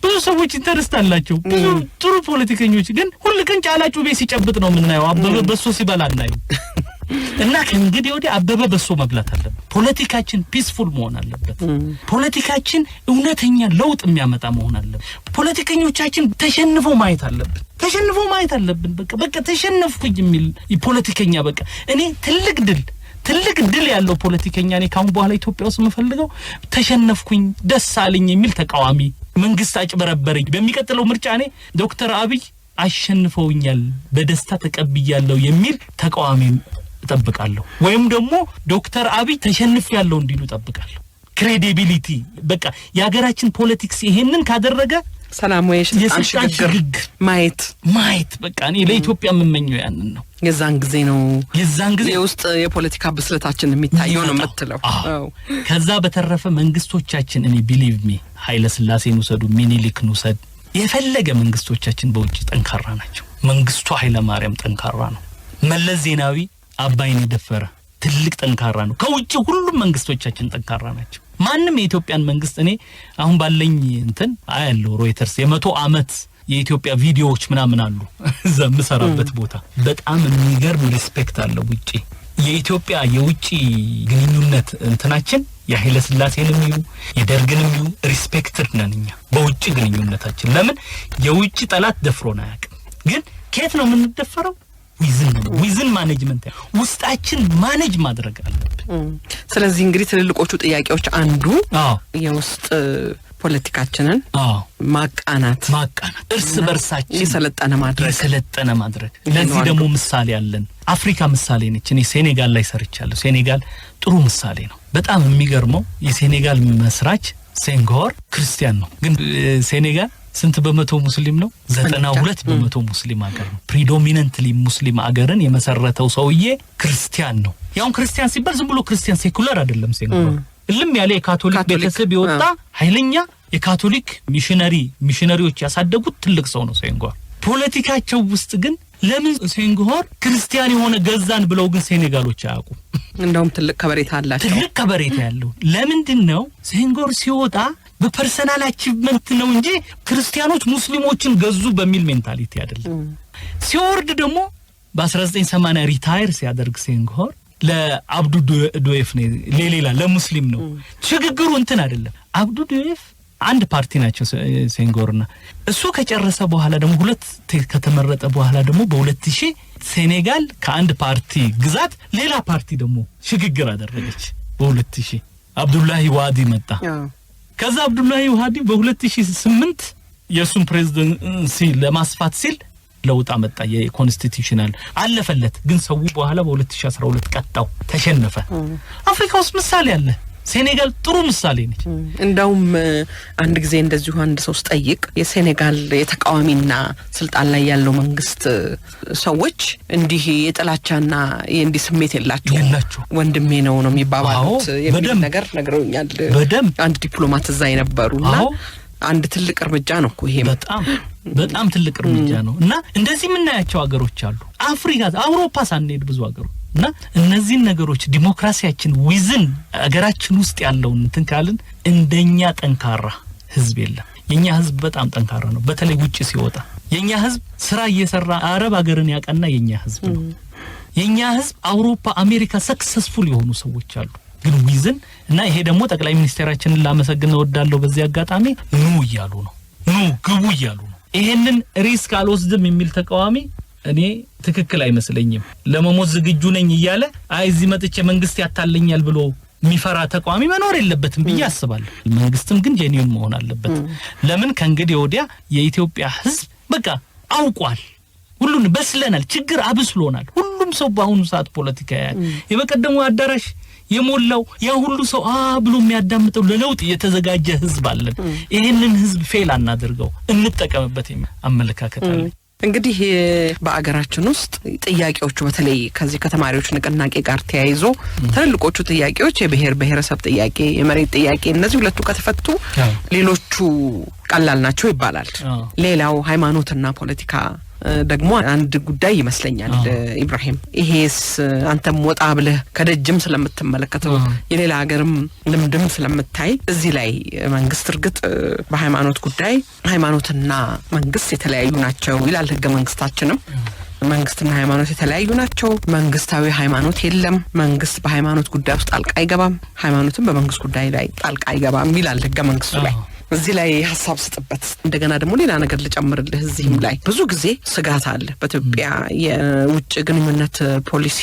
ብዙ ሰዎች ኢንተረስት አላቸው፣ ብዙ ጥሩ ፖለቲከኞች ግን ሁሉ ቀን ጫላ ጩቤ ሲጨብጥ ነው የምናየው፣ አበበ በሶ ሲበላ እናየው። እና ከእንግዲህ ወዲህ አበበ በሶ መብላት አለበት። ፖለቲካችን ፒስፉል መሆን አለበት። ፖለቲካችን እውነተኛ ለውጥ የሚያመጣ መሆን አለበት። ፖለቲከኞቻችን ተሸንፈው ማየት አለብን። በቃ ተሸነፍኩኝ የሚል ፖለቲከኛ በቃ እኔ ትልቅ ድል ያለው ፖለቲከኛ እኔ ካሁን በኋላ ኢትዮጵያ ውስጥ የምፈልገው ተሸነፍኩኝ ደስ አለኝ የሚል ተቃዋሚ፣ መንግስት አጭበረበረኝ፣ በሚቀጥለው ምርጫ እኔ ዶክተር አብይ አሸንፈውኛል በደስታ ተቀብያለሁ የሚል ተቃዋሚ እጠብቃለሁ። ወይም ደግሞ ዶክተር አብይ ተሸንፍ ያለው እንዲሉ እጠብቃለሁ። ክሬዲቢሊቲ በቃ የሀገራችን ፖለቲክስ ይሄንን ካደረገ ሰላማዊ ሽግግር ማየት በቃ እኔ ለኢትዮጵያ የምመኘው ያንን ነው። የዛን ጊዜ የውስጥ የፖለቲካ ብስለታችን የሚታየው ነው የምትለው። ከዛ በተረፈ መንግስቶቻችን እኔ ቢሊቭ ሚ ኃይለ ሥላሴን ውሰዱ፣ ሚኒሊክን ውሰድ፣ የፈለገ መንግስቶቻችን በውጭ ጠንካራ ናቸው። መንግስቱ ኃይለ ማርያም ጠንካራ ነው። መለስ ዜናዊ አባይን የደፈረ ትልቅ ጠንካራ ነው። ከውጭ ሁሉም መንግስቶቻችን ጠንካራ ናቸው። ማንንም የኢትዮጵያን መንግስት እኔ አሁን ባለኝ እንትን አያለው ሮይተርስ የ100 አመት የኢትዮጵያ ቪዲዮዎች ምናምን አሉ እዛ መሰራበት ቦታ በጣም የሚገርም ሪስፔክት አለው። ውጪ የኢትዮጵያ የውጪ ግንኙነት እንትናችን የኃይለ ሥላሴንም የደርግንም ሪስፔክትድ ነን እኛ በውጪ ግንኙነታችን። ለምን የውጪ ጠላት ደፍሮን አያውቅም። ግን ከየት ነው የምንደፈረው? ዊዝን ማኔጅመንት ውስጣችን ማኔጅ ማድረግ አለብን። ስለዚህ እንግዲህ ትልልቆቹ ጥያቄዎች አንዱ የውስጥ ፖለቲካችንን ማቃናት እርስ በርሳችን የሰለጠነ ማድረግ። ለዚህ ደግሞ ምሳሌ አለን። አፍሪካ ምሳሌ ነች። እኔ ሴኔጋል ላይ ሰርቻለሁ። ሴኔጋል ጥሩ ምሳሌ ነው። በጣም የሚገርመው የሴኔጋል መስራች ሴንጎር ክርስቲያን ነው። ግን ሴኔጋል ስንት በመቶ ሙስሊም ነው? 92 በመቶ ሙስሊም ሀገር ነው። ፕሪዶሚናንትሊ ሙስሊም ሀገርን የመሰረተው ሰውዬ ክርስቲያን ነው። ያው ክርስቲያን ሲባል ዝም ብሎ ክርስቲያን ሴኩላር አይደለም። ሴኩላር እልም ያለ የካቶሊክ ቤተሰብ የወጣ ኃይለኛ የካቶሊክ ሚሽነሪዎች ያሳደጉት ትልቅ ሰው ነው ሴንጓር። ፖለቲካቸው ውስጥ ግን ለምን ሴንጓር ክርስቲያን የሆነ ገዛን ብለው ግን ሴኔጋሎች አያውቁም። እንደውም ትልቅ ከበሬታ አላቸው። ትልቅ ከበሬታ ያለው ለምንድነው? ሴንጓር ሲወጣ በፐርሰናል አቺቭመንት ነው እንጂ ክርስቲያኖች ሙስሊሞችን ገዙ በሚል ሜንታሊቲ አይደለም። ሲወርድ ደግሞ በ1980 ሪታየር ሲያደርግ ሴንጓር ለአብዱ ዶኤፍ ነው ሌላ ለሙስሊም ነው። ሽግግሩ እንትን አይደለም። አብዱ ዶኤፍ አንድ ፓርቲ ናቸው ሴንጎርና እሱ ከጨረሰ በኋላ ደግሞ ሁለት ከተመረጠ በኋላ ደግሞ በ2000 ሴኔጋል ከአንድ ፓርቲ ግዛት ሌላ ፓርቲ ደግሞ ሽግግር አደረገች። በ2000 አብዱላሂ ዋዲ መጣ። ከዛ አብዱላሂ ዋዲ በ2008 የሱን ፕሬዝዳንሲ ለማስፋት ሲል ለውጥ አመጣ። የኮንስቲቲዩሽናል አለፈለት። ግን ሰው በኋላ በ2012 ቀጣው ተሸነፈ። አፍሪካ ውስጥ ምሳሌ አለ። ሴኔጋል ጥሩ ምሳሌ ነች። እንደውም አንድ ጊዜ እንደዚሁ አንድ ሰው ጠይቅ የሴኔጋል የተቃዋሚና ስልጣን ላይ ያለው መንግስት ሰዎች እንዲህ የጥላቻና የእንዲህ ስሜት የላቸው ወንድሜ ነው የሚባባሉት የሚል ነገር ነግረውኛል። አንድ ዲፕሎማት እዛ የነበሩና አንድ ትልቅ እርምጃ ነው እኮ ይሄ። በጣም ትልቅ እርምጃ ነው። እና እንደዚህ የምናያቸው ሀገሮች አሉ። አፍሪካ አውሮፓ ሳንሄድ ብዙ ሀገሮች እና እነዚህ ነገሮች ዲሞክራሲያችን ዊዝን ሀገራችን ውስጥ ያለውን እንትን ካልን እንደኛ ጠንካራ ህዝብ የለም። የኛ ህዝብ በጣም ጠንካራ ነው። በተለይ ውጪ ሲወጣ የኛ ህዝብ ስራ እየሰራ አረብ ሀገርን ያቀና የኛ ህዝብ ነው። የኛ ህዝብ አውሮፓ አሜሪካ ሰክሰስፉል የሆኑ ሰዎች አሉ። ግን ዊዝን እና ይሄ ደግሞ ጠቅላይ ሚኒስትራችንን ላመሰግን እወዳለሁ በዚህ አጋጣሚ ኑ እያሉ ነው። ኑ ግቡ እያሉ ነው። ይሄንን ሪስክ አልወስድም የሚል ተቃዋሚ እኔ ትክክል አይመስለኝም። ለመሞት ዝግጁ ነኝ እያለ እዚህ መጥቼ መንግስት ያታለኛል ብሎ የሚፈራ ተቃዋሚ መኖር የለበትም ብዬ አስባለሁ። መንግስትም ግን ጄኒዩን መሆን አለበት። ለምን ከእንግዲህ ወዲያ የኢትዮጵያ ህዝብ በቃ አውቋል። ሁሉን በስለናል። ችግር አብስሎናል። ሁሉም ሰው በአሁኑ ሰዓት ፖለቲካ ያያል። የበቀደሙ አዳራሽ የሞላው ያ ሁሉ ሰው ብሎ የሚያዳምጠው ለለውጥ የተዘጋጀ ህዝብ አለን። ይሄንን ህዝብ ፌል አናደርገው፣ እንጠቀምበት አመለካከት አለ። እንግዲህ በአገራችን ውስጥ ጥያቄዎቹ በተለይ ከዚህ ከተማሪዎች ንቅናቄ ጋር ተያይዞ ትልልቆቹ ጥያቄዎች የብሔር ብሔረሰብ ጥያቄ፣ የመሬት ጥያቄ እነዚህ ሁለቱ ከተፈቱ ሌሎቹ ቀላል ናቸው ይባላል። ሌላው ሃይማኖትና ፖለቲካ ደግሞ አንድ ጉዳይ ይመስለኛል። ኢብራሂም ይሄስ አንተም ወጣ ብለህ ከደጅም ስለምትመለከተው የሌላ ሀገርም ልምድም ስለምታይ እዚህ ላይ መንግስት እርግጥ በሃይማኖት ጉዳይ ሃይማኖትና መንግስት የተለያዩ ናቸው ይላል ህገ መንግስታችንም። መንግስትና ሃይማኖት የተለያዩ ናቸው። መንግስታዊ ሃይማኖት የለም። መንግስት በሃይማኖት ጉዳይ ውስጥ ጣልቃ አይገባም። ሃይማኖትም በመንግስት ጉዳይ ላይ ጣልቃ አይገባም ይላል ህገ መንግስቱ ላይ። እዚህ ላይ ሐሳብ ስጥበት። እንደገና ደግሞ ሌላ ነገር ልጨምርልህ። እዚህም ላይ ብዙ ጊዜ ስጋት አለ በኢትዮጵያ የውጭ ግንኙነት ፖሊሲ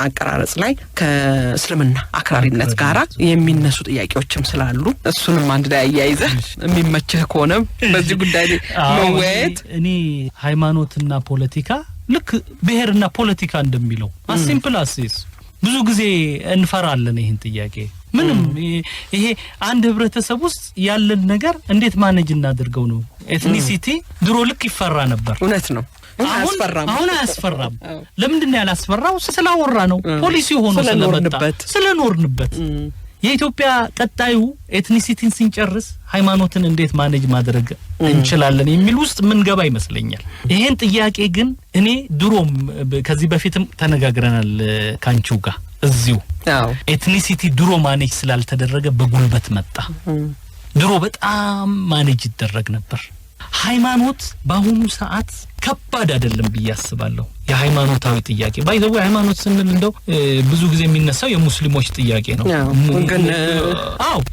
አቀራረጽ ላይ ከእስልምና አክራሪነት ጋራ የሚነሱ ጥያቄዎችም ስላሉ እሱንም አንድ ላይ አያይዘህ የሚመችህ ከሆነ በዚህ ጉዳይ ላይ መወያየት። እኔ ሃይማኖትና ፖለቲካ ልክ ብሔርና ፖለቲካ እንደሚለው ሲምፕል አሴስ ብዙ ጊዜ እንፈራለን ይሄን ጥያቄ። ምንም ይሄ አንድ ህብረተሰብ ውስጥ ያለን ነገር እንዴት ማኔጅ እናድርገው ነው። ኤትኒሲቲ ድሮ ልክ ይፈራ ነበር። እውነት ነው። አሁን አያስፈራም። ለምንድን ያላስፈራው? ስላወራ ነው። ፖሊሲ ሆኖ ስለኖርንበት። የኢትዮጵያ ቀጣዩ ኤትኒሲቲን ሲንጨርስ ሃይማኖትን እንዴት ማኔጅ ማድረግ እንችላለን የሚል ውስጥ ምን ገባ ይመስለኛል። ይሄን ጥያቄ ግን እኔ ድሮም ከዚህ በፊትም ተነጋግረናል ካንቺው ጋር እዚሁ ኤትኒሲቲ ድሮ ማኔጅ ስላልተደረገ በጉልበት መጣ። ድሮ በጣም ማኔጅ ይደረግ ነበር። ሃይማኖት በአሁኑ ሰዓት ከባድ አይደለም ብዬ አስባለሁ። የሃይማኖታዊ ጥያቄ ባይዘው ሃይማኖት ስንል እንደው ብዙ ጊዜ የሚነሳው የሙስሊሞች ጥያቄ ነው።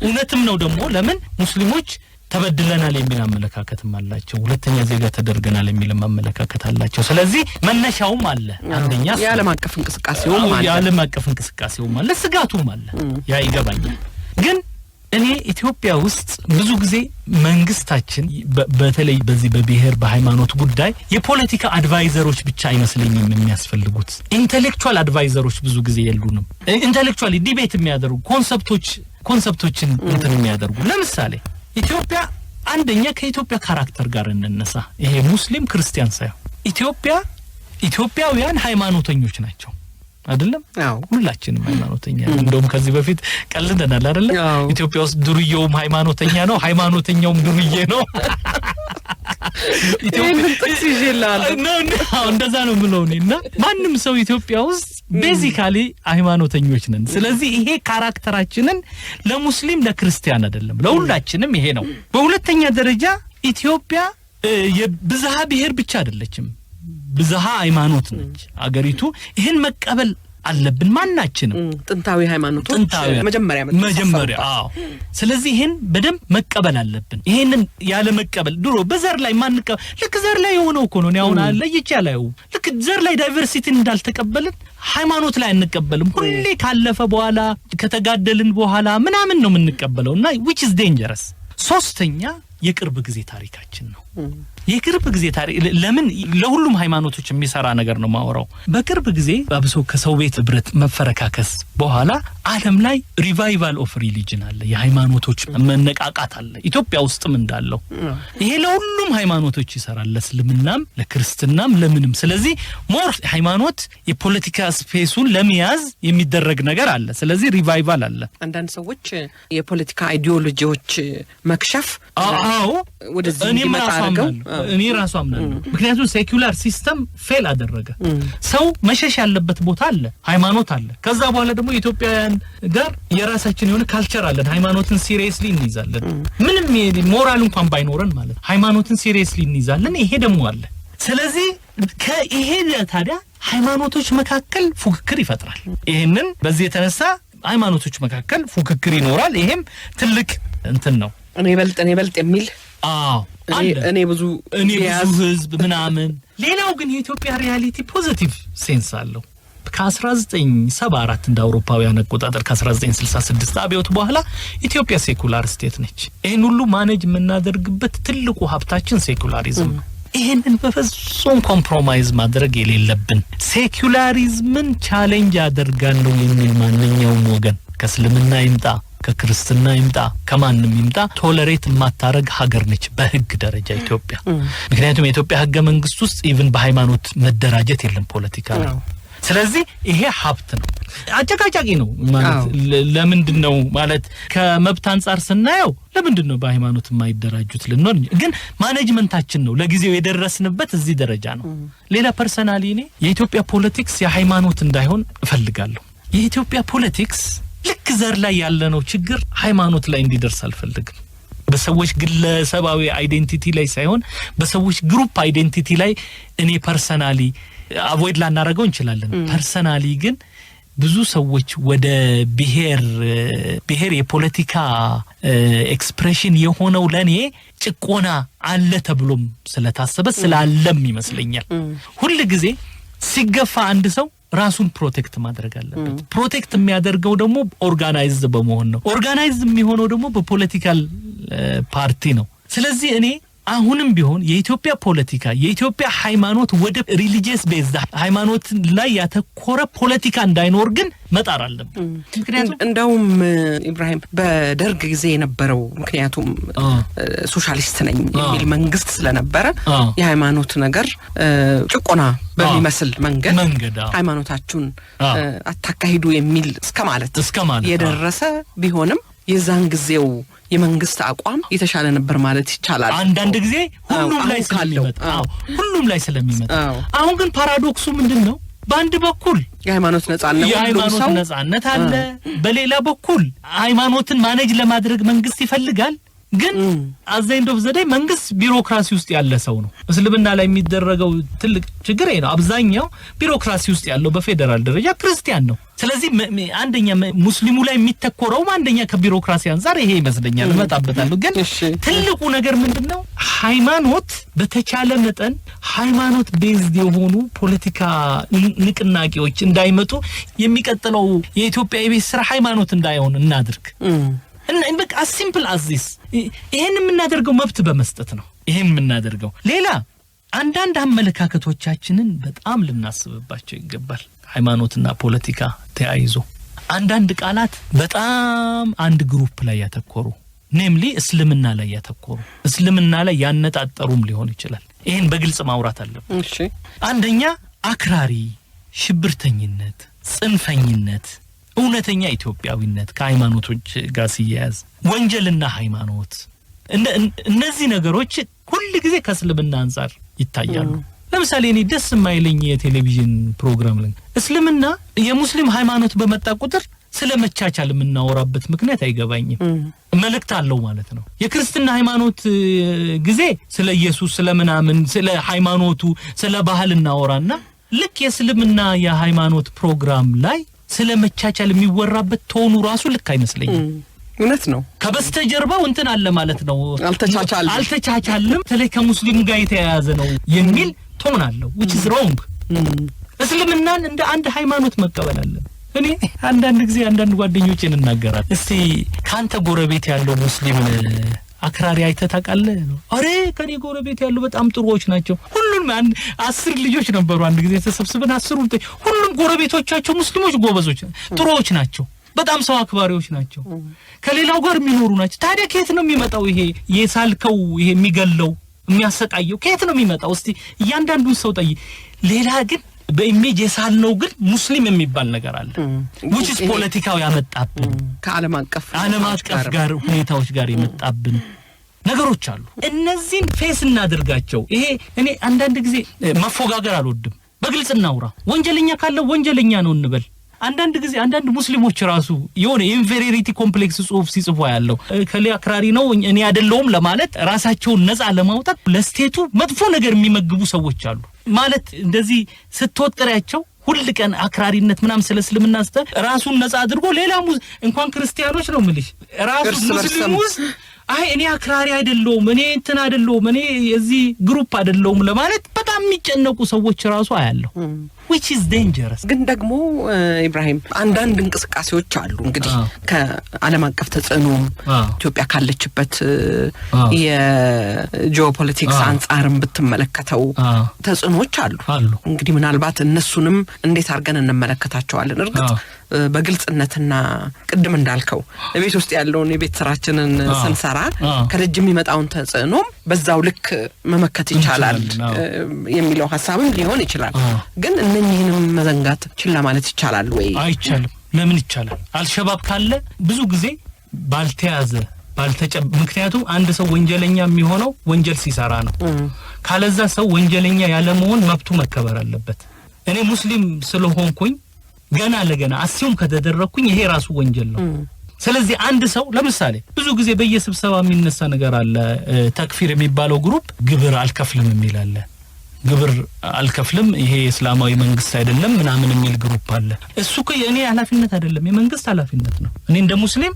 እውነትም ነው። ደግሞ ለምን ሙስሊሞች ተበድለናል የሚል አመለካከትም አላቸው። ሁለተኛ ዜጋ ተደርገናል የሚል አመለካከት አላቸው። ስለዚህ መነሻውም አለ። አንደኛ የዓለም አቀፍ እንቅስቃሴውም አለ፣ ስጋቱም አለ። ያ ይገባኛል። ግን እኔ ኢትዮጵያ ውስጥ ብዙ ጊዜ መንግስታችን በተለይ በዚህ በብሔር በሃይማኖት ጉዳይ የፖለቲካ አድቫይዘሮች ብቻ አይመስለኝም የሚያስፈልጉት። ኢንተሌክቹዋል አድቫይዘሮች ብዙ ጊዜ የሉንም። ኢንተሌክቹዋሊ ዲቤት የሚያደርጉ ኮንሰፕቶችን እንትን የሚያደርጉ። ለምሳሌ ኢትዮጵያ አንደኛ ከኢትዮጵያ ካራክተር ጋር እንነሳ። ይሄ ሙስሊም ክርስቲያን ሳይሆን ኢትዮጵያውያን ሃይማኖተኞች ናቸው አይደለም? ሁላችንም ሃይማኖተኛ እንደውም ከዚህ በፊት ቀልደናል አይደለም? ኢትዮጵያ ውስጥ ዱርዬውም ሃይማኖተኛ ነው፣ ሃይማኖተኛውም ዱርዬ ነው። እንደዛ ነው ብለው ነውና ማንም ሰው ኢትዮጵያ ውስጥ ቤዚካሊ ሃይማኖተኞች ነን። ስለዚህ ይሄ ካራክተራችንን ለሙስሊም ለክርስቲያን አይደለም ለሁላችንም ይሄ ነው። በሁለተኛ ደረጃ ኢትዮጵያ የብዝሃ ብሔር ብቻ አይደለችም፣ ብዝሃ ሃይማኖት ነች አገሪቱ። ይሄን መቀበል አለብን ማናችንም። ጥንታዊ ሃይማኖቶች መጀመሪያ ስለዚህ ይሄን በደንብ መቀበል አለብን። ይሄንን ያለ መቀበል ድሮ በዘር ላይ ማንቀበል ልክ ዘር ላይ የሆነው እኮ ነው። ያውና ለይቻላዩ ልክ ዘር ላይ ዳይቨርሲቲን እንዳልተቀበልን ሃይማኖት ላይ አንቀበልም። ሁሌ ካለፈ በኋላ ከተጋደልን በኋላ ምናምን ነው የምንቀበለውና which is dangerous። ሶስተኛ የቅርብ ጊዜ ታሪካችን ነው። የቅርብ ጊዜ ታሪክ ለምን ለሁሉም ሃይማኖቶች የሚሰራ ነገር ነው ማወራው። በቅርብ ጊዜ አብሶ ከሰው ቤት ህብረት መፈረካከስ በኋላ ዓለም ላይ ሪቫይቫል ኦፍ ሪሊጅን አለ፣ የሃይማኖቶች መነቃቃት አለ። ኢትዮጵያ ውስጥም እንዳለው ይሄ ለሁሉም ሃይማኖቶች ይሰራል፣ ለእስልምናም ለክርስትናም ለምንም። ስለዚህ ሞር ሃይማኖት የፖለቲካ ስፔሱን ለሚያዝ የሚደረግ ነገር አለ። ስለዚህ ሪቫይቫል አለ። አንዳንድ ሰዎች የፖለቲካ አይዲዮሎጂዎች መክሸፍ ወደዚህ እኔ ራሱ አምናለሁ። ምክንያቱም ሴኩላር ሲስተም ፌል አደረገ። ሰው መሸሽ ያለበት ቦታ አለ፣ ሃይማኖት አለ። ከዛ በኋላ ደግሞ ኢትዮጵያውያን ጋር የራሳችን የሆነ ካልቸር አለ። ሃይማኖትን ሲሪየስሊ እንይዛለን። ምንም ሞራል እንኳን ባይኖረን ማለት ሃይማኖትን ሲሪየስሊ እንይዛለን። ይሄ ደግሞ አለ። ስለዚህ ከይሄ ታዲያ ሃይማኖቶች መካከል ፉክክር ይፈጥራል። ይሄንን በዚህ የተነሳ ሃይማኖቶች መካከል ፉክክር ይኖራል። ይሄም ትልቅ እንትን ነው። እኔ በልጥ የሚል እኔ ብዙ ህዝብ ምናምን። ሌላው ግን የኢትዮጵያ ሪያሊቲ ፖዚቲቭ ሴንስ አለው። ከ1974 እንደ አውሮፓውያን አቆጣጠር ከ1966 አብዮት በኋላ ኢትዮጵያ ሴኩላር ስቴት ነች። ይሄን ሁሉ ማኔጅ የምናደርግበት ትልቁ ሀብታችን ሴኩላሪዝም ነው። ይሄንን በፍጹም ኮምፕሮማይዝ ማድረግ የሌለብን። ሴኩላሪዝምን ቻሌንጅ አደርጋለሁ የሚል ማንኛውም ወገን ከእስልምና ይምጣ ከክርስትና ይምጣ ከማንም ይምጣ ቶለሬት ማታረግ ሀገር ነች በህግ ደረጃ ኢትዮጵያ። ምክንያቱም የኢትዮጵያ ህገ መንግስት ውስጥ ኢቭን በሃይማኖት መደራጀት የለም ፖለቲካ ነው። ስለዚህ ይሄ ሀብት ነው። አጨቃጫቂ ነው ማለት ለምንድነው ማለት ከመብት አንፃር ስናየው ለምንድነው በሃይማኖት የማይደራጁት ልንሆን? ግን ማኔጅመንታችን ነው ለጊዜው የደረስንበት እዚህ ደረጃ ነው። ሌላ ፐርሰናሊ እኔ የኢትዮጵያ ፖለቲክስ የሃይማኖት እንዳይሆን እፈልጋለሁ። የኢትዮጵያ ፖለቲክስ ልክ ዘር ላይ ያለነው ችግር ሃይማኖት ላይ እንዲደርስ አልፈልግም። በሰዎች ግለሰባዊ አይዴንቲቲ ላይ ሳይሆን በሰዎች ግሩፕ አይዴንቲቲ ላይ እኔ ፐርሰናሊ አቮይድ ላናረገው እንችላለን። ፐርሰናሊ ግን ብዙ ሰዎች ወደ ብሔር የፖለቲካ ኤክስፕሬሽን የሆነው ለኔ ጭቆና አለ ተብሎም ስለታሰበ ስላለም ይመስለኛል ሁሉ ጊዜ ሲገፋ አንድ ሰው ራሱን ፕሮቴክት ማድረግ አለበት። ፕሮቴክት የሚያደርገው ደግሞ ኦርጋናይዝድ በመሆን ነው። ኦርጋናይዝድ የሚሆነው ደግሞ በፖለቲካል ፓርቲ ነው። ስለዚህ እኔ አሁንም ቢሆን የኢትዮጵያ ፖለቲካ የኢትዮጵያ ሃይማኖት ወደ ሪሊጂየስ ቤዝ ሃይማኖት ላይ ያተኮረ ፖለቲካ እንዳይኖር ግን መጣር አለብን። ምክንያቱም እንደውም ኢብራሂም በደርግ ጊዜ የነበረው ምክንያቱም ሶሻሊስት ነኝ የሚል መንግስት ስለነበረ የሃይማኖት ነገር ጭቆና በሚመስል መንገድ ሃይማኖታችሁን አታካሂዱ የሚል እስከማለት የደረሰ ቢሆንም የዛን ጊዜው የመንግስት አቋም የተሻለ ነበር ማለት ይቻላል። አንዳንድ ጊዜ ሁሉም ላይ ስለሚመጣ አሁን ግን ፓራዶክሱ ምንድነው? በአንድ በኩል የሃይማኖት ነጻነት አለ፣ በሌላ በኩል ሃይማኖትን ማኔጅ ለማድረግ መንግስት ይፈልጋል። ግን አዘይንዶ ዘዴ መንግስት ቢሮክራሲ ውስጥ ያለ ሰው ነው። እስልምና ላይ የሚደረገው ትልቅ ችግር ነው። አብዛኛው ቢሮክራሲ ውስጥ ያለው በፌደራል ደረጃ ክርስቲያን ነው። ስለዚህ አንደኛ ሙስሊሙ ላይ የሚተኮረው አንደኛ ከቢሮክራሲ አንፃር ይሄ ይመስለኛል መጣበታለሁ። ግን ትልቁ ነገር ምንድነው? ሃይማኖት በተቻለ መጠን ሃይማኖት ቤዝድ የሆኑ ፖለቲካ ንቅናቄዎች እንዳይመጡ የሚቀጥለው የኢትዮጵያ የቤት ስራ ሃይማኖት እንዳይሆን እናድርግ። እና በቃ as simple as this ይሄን የምናደርገው መብት በመስጠት ነው። ይሄን የምናደርገው ሌላ አንዳንድ አመለካከቶቻችንን በጣም ልናስብባቸው ይገባል። ሃይማኖትና ፖለቲካ ተያይዞ አንዳንድ ቃላት በጣም አንድ ግሩፕ ላይ ያተኮሩ ኔምሊ እስልምና ላይ ያተኮሩ እስልምና ላይ ያነጣጠሩም ሊሆን ይችላል ይሄን በግልጽ ማውራት አለብን እሺ አንደኛ አክራሪ ሽብርተኝነት ጽንፈኝነት እውነተኛ ኢትዮጵያዊነት ከሃይማኖቶች ጋር ሲያያዝ ወንጀልና ሃይማኖት እነዚህ ነገሮች ሁሉ ጊዜ ከእስልምና አንፃር ይታያሉ ለምሳሌ እኔ ደስ የማይለኝ የቴሌቪዥን ፕሮግራም ላይ እስልምና የሙስሊም ሃይማኖት በመጣ ቁጥር ስለመቻቻል የምናወራበት ምክንያት አይገባኝም መልእክት አለው ማለት ነው የክርስትና ሃይማኖት ጊዜ ስለ ኢየሱስ ስለምናምን ስለ ሃይማኖቱ ስለ ባህል እናወራና ልክ የእስልምና የሃይማኖት ፕሮግራም ላይ ስለመቻቻል የሚወራበት ቶኑ ራሱ ልክ አይመስለኝም እውነት ነው ከበስተጀርባው እንትን አለ ማለት ነው አልተቻቻልም ተለይ ከሙስሊም ጋር የተያያዘ ነው የሚል ቶን አለው which is wrong እስልምናን እንደ አንድ ሃይማኖት መቀበል አለበት እኔ አንዳንድ ጊዜ አንዳንድ ጓደኞቼን እናገራለሁ እስቲ ካንተ ጎረቤት ያለው ሙስሊም አክራሪ አይተታቃለህ ነው አሬ ከኔ ጎረቤት ያለው በጣም ጥሩዎች ናቸው ሁሉም 10 ልጆች ነበሩ አንድ ጊዜ ተሰብስበን 10 ሁሉም ጎረቤቶቻቸው ሙስሊሞች ጎበዞች ጥሩዎች ናቸው በጣም ሰው አክባሪዎች ናቸው ከሌላው ጋር የሚኖሩ ናቸው ታዲያ ከየት ነው የሚመጣው ይሄ የሳልከው ይሄ የሚገለው የሚያሰቃየው ከየት ነው የሚመጣው እስቲ እያንዳንዱን ሰው ጠይ ሌላ ግን በኢሜጅ የሳልነው ግን ሙስሊም የሚባል ነገር አለ which is ፖለቲካው ያመጣብን ከዓለም አቀፍ ጋር ሁኔታዎች ጋር የመጣብን ነገሮች አሉ እነዚህን ፌስ እናድርጋቸው ይሄ እኔ አንዳንድ ጊዜ መፎጋገር አልወድም በግልጽ እናውራ ወንጀለኛ ካለ ወንጀለኛ ነው እንበል አንዳንድ ጊዜ አንዳንድ ሙስሊሞች ራሱ የሆነ ኢንፌሪዮሪቲ ኮምፕሌክስ ጽሁፍ ሲጽፉ ያለው ከሌ አክራሪ ነው እኔ አይደለሁም ለማለት ራሳቸውን ነፃ ለማውጣት ለስቴቱ መጥፎ ነገር የሚመግቡ ሰዎች አሉ ማለት እንደዚህ ስትወጥራቸው ሁሉ ቀን አክራሪነት ምናም ስለስልምና ራሱን ነፃ አድርጎ ሌላ እንኳን ክርስቲያኖች ነው ምልሽ ራሱ ሙስሊሙስ አይ እኔ አክራሪ አይደለሁም እኔ እንትን አይደለሁም እኔ የዚህ ግሩፕ አይደለሁም ለማለት በጣም የሚጨነቁ ሰዎች ራሱ አያለው which is dangerous ግን ደግሞ ኢብራሂም አንዳንድ እንቅስቃሴዎች አሉ እንግዲህ ከዓለም አቀፍ ተጽዕኖ ኢትዮጵያ ካለችበት የጂኦፖለቲክስ አንፃርም ብትመለከተው ተጽዕኖዎች አሉ እንግዲህ ምናልባት እነሱንም እንዴት አርገን እንመለከታቸዋለን እርግጥ በግልጽነትና ቅድም እንዳልከው ቤት ውስጥ ያለውን የቤት ስራችንን ስንሰራ ከደጅ የሚመጣውን ተጽዕኖ በዛው ልክ መመከት ይቻላል የሚለው ሐሳብም ሊሆን ይችላል ግን እነኚህንም መዘንጋት ችላ ማለት ይቻላል ወይ አይቻልም ለምን ይቻላል አልሸባብ ካለ ብዙ ጊዜ ባልተያዘ ምክንያቱም አንድ ሰው ወንጀለኛ የሚሆነው ወንጀል ሲሰራ ነው ካለዛ ሰው ወንጀለኛ ያለ መሆን መብቱ መከበር አለበት እኔ ሙስሊም ስለሆንኩኝ ገና ለገና አስዩም ከተደረኩኝ ይሄ ራሱ ወንጀል ነው ስለዚህ አንድ ሰው ለምሳሌ ብዙ ጊዜ በየስብሰባ የሚነሳ ነገር አለ ተክፊር የሚባለው ግሩፕ ግብር አልከፍልም የሚላል ግብር አልከፍልም ይሄ እስላማዊ መንግስት አይደለም ምናምን የሚል ግሩፕ አለ እሱ የኔ ኃላፊነት አይደለም የመንግስት ኃላፊነት ነው እኔ እንደ ሙስሊም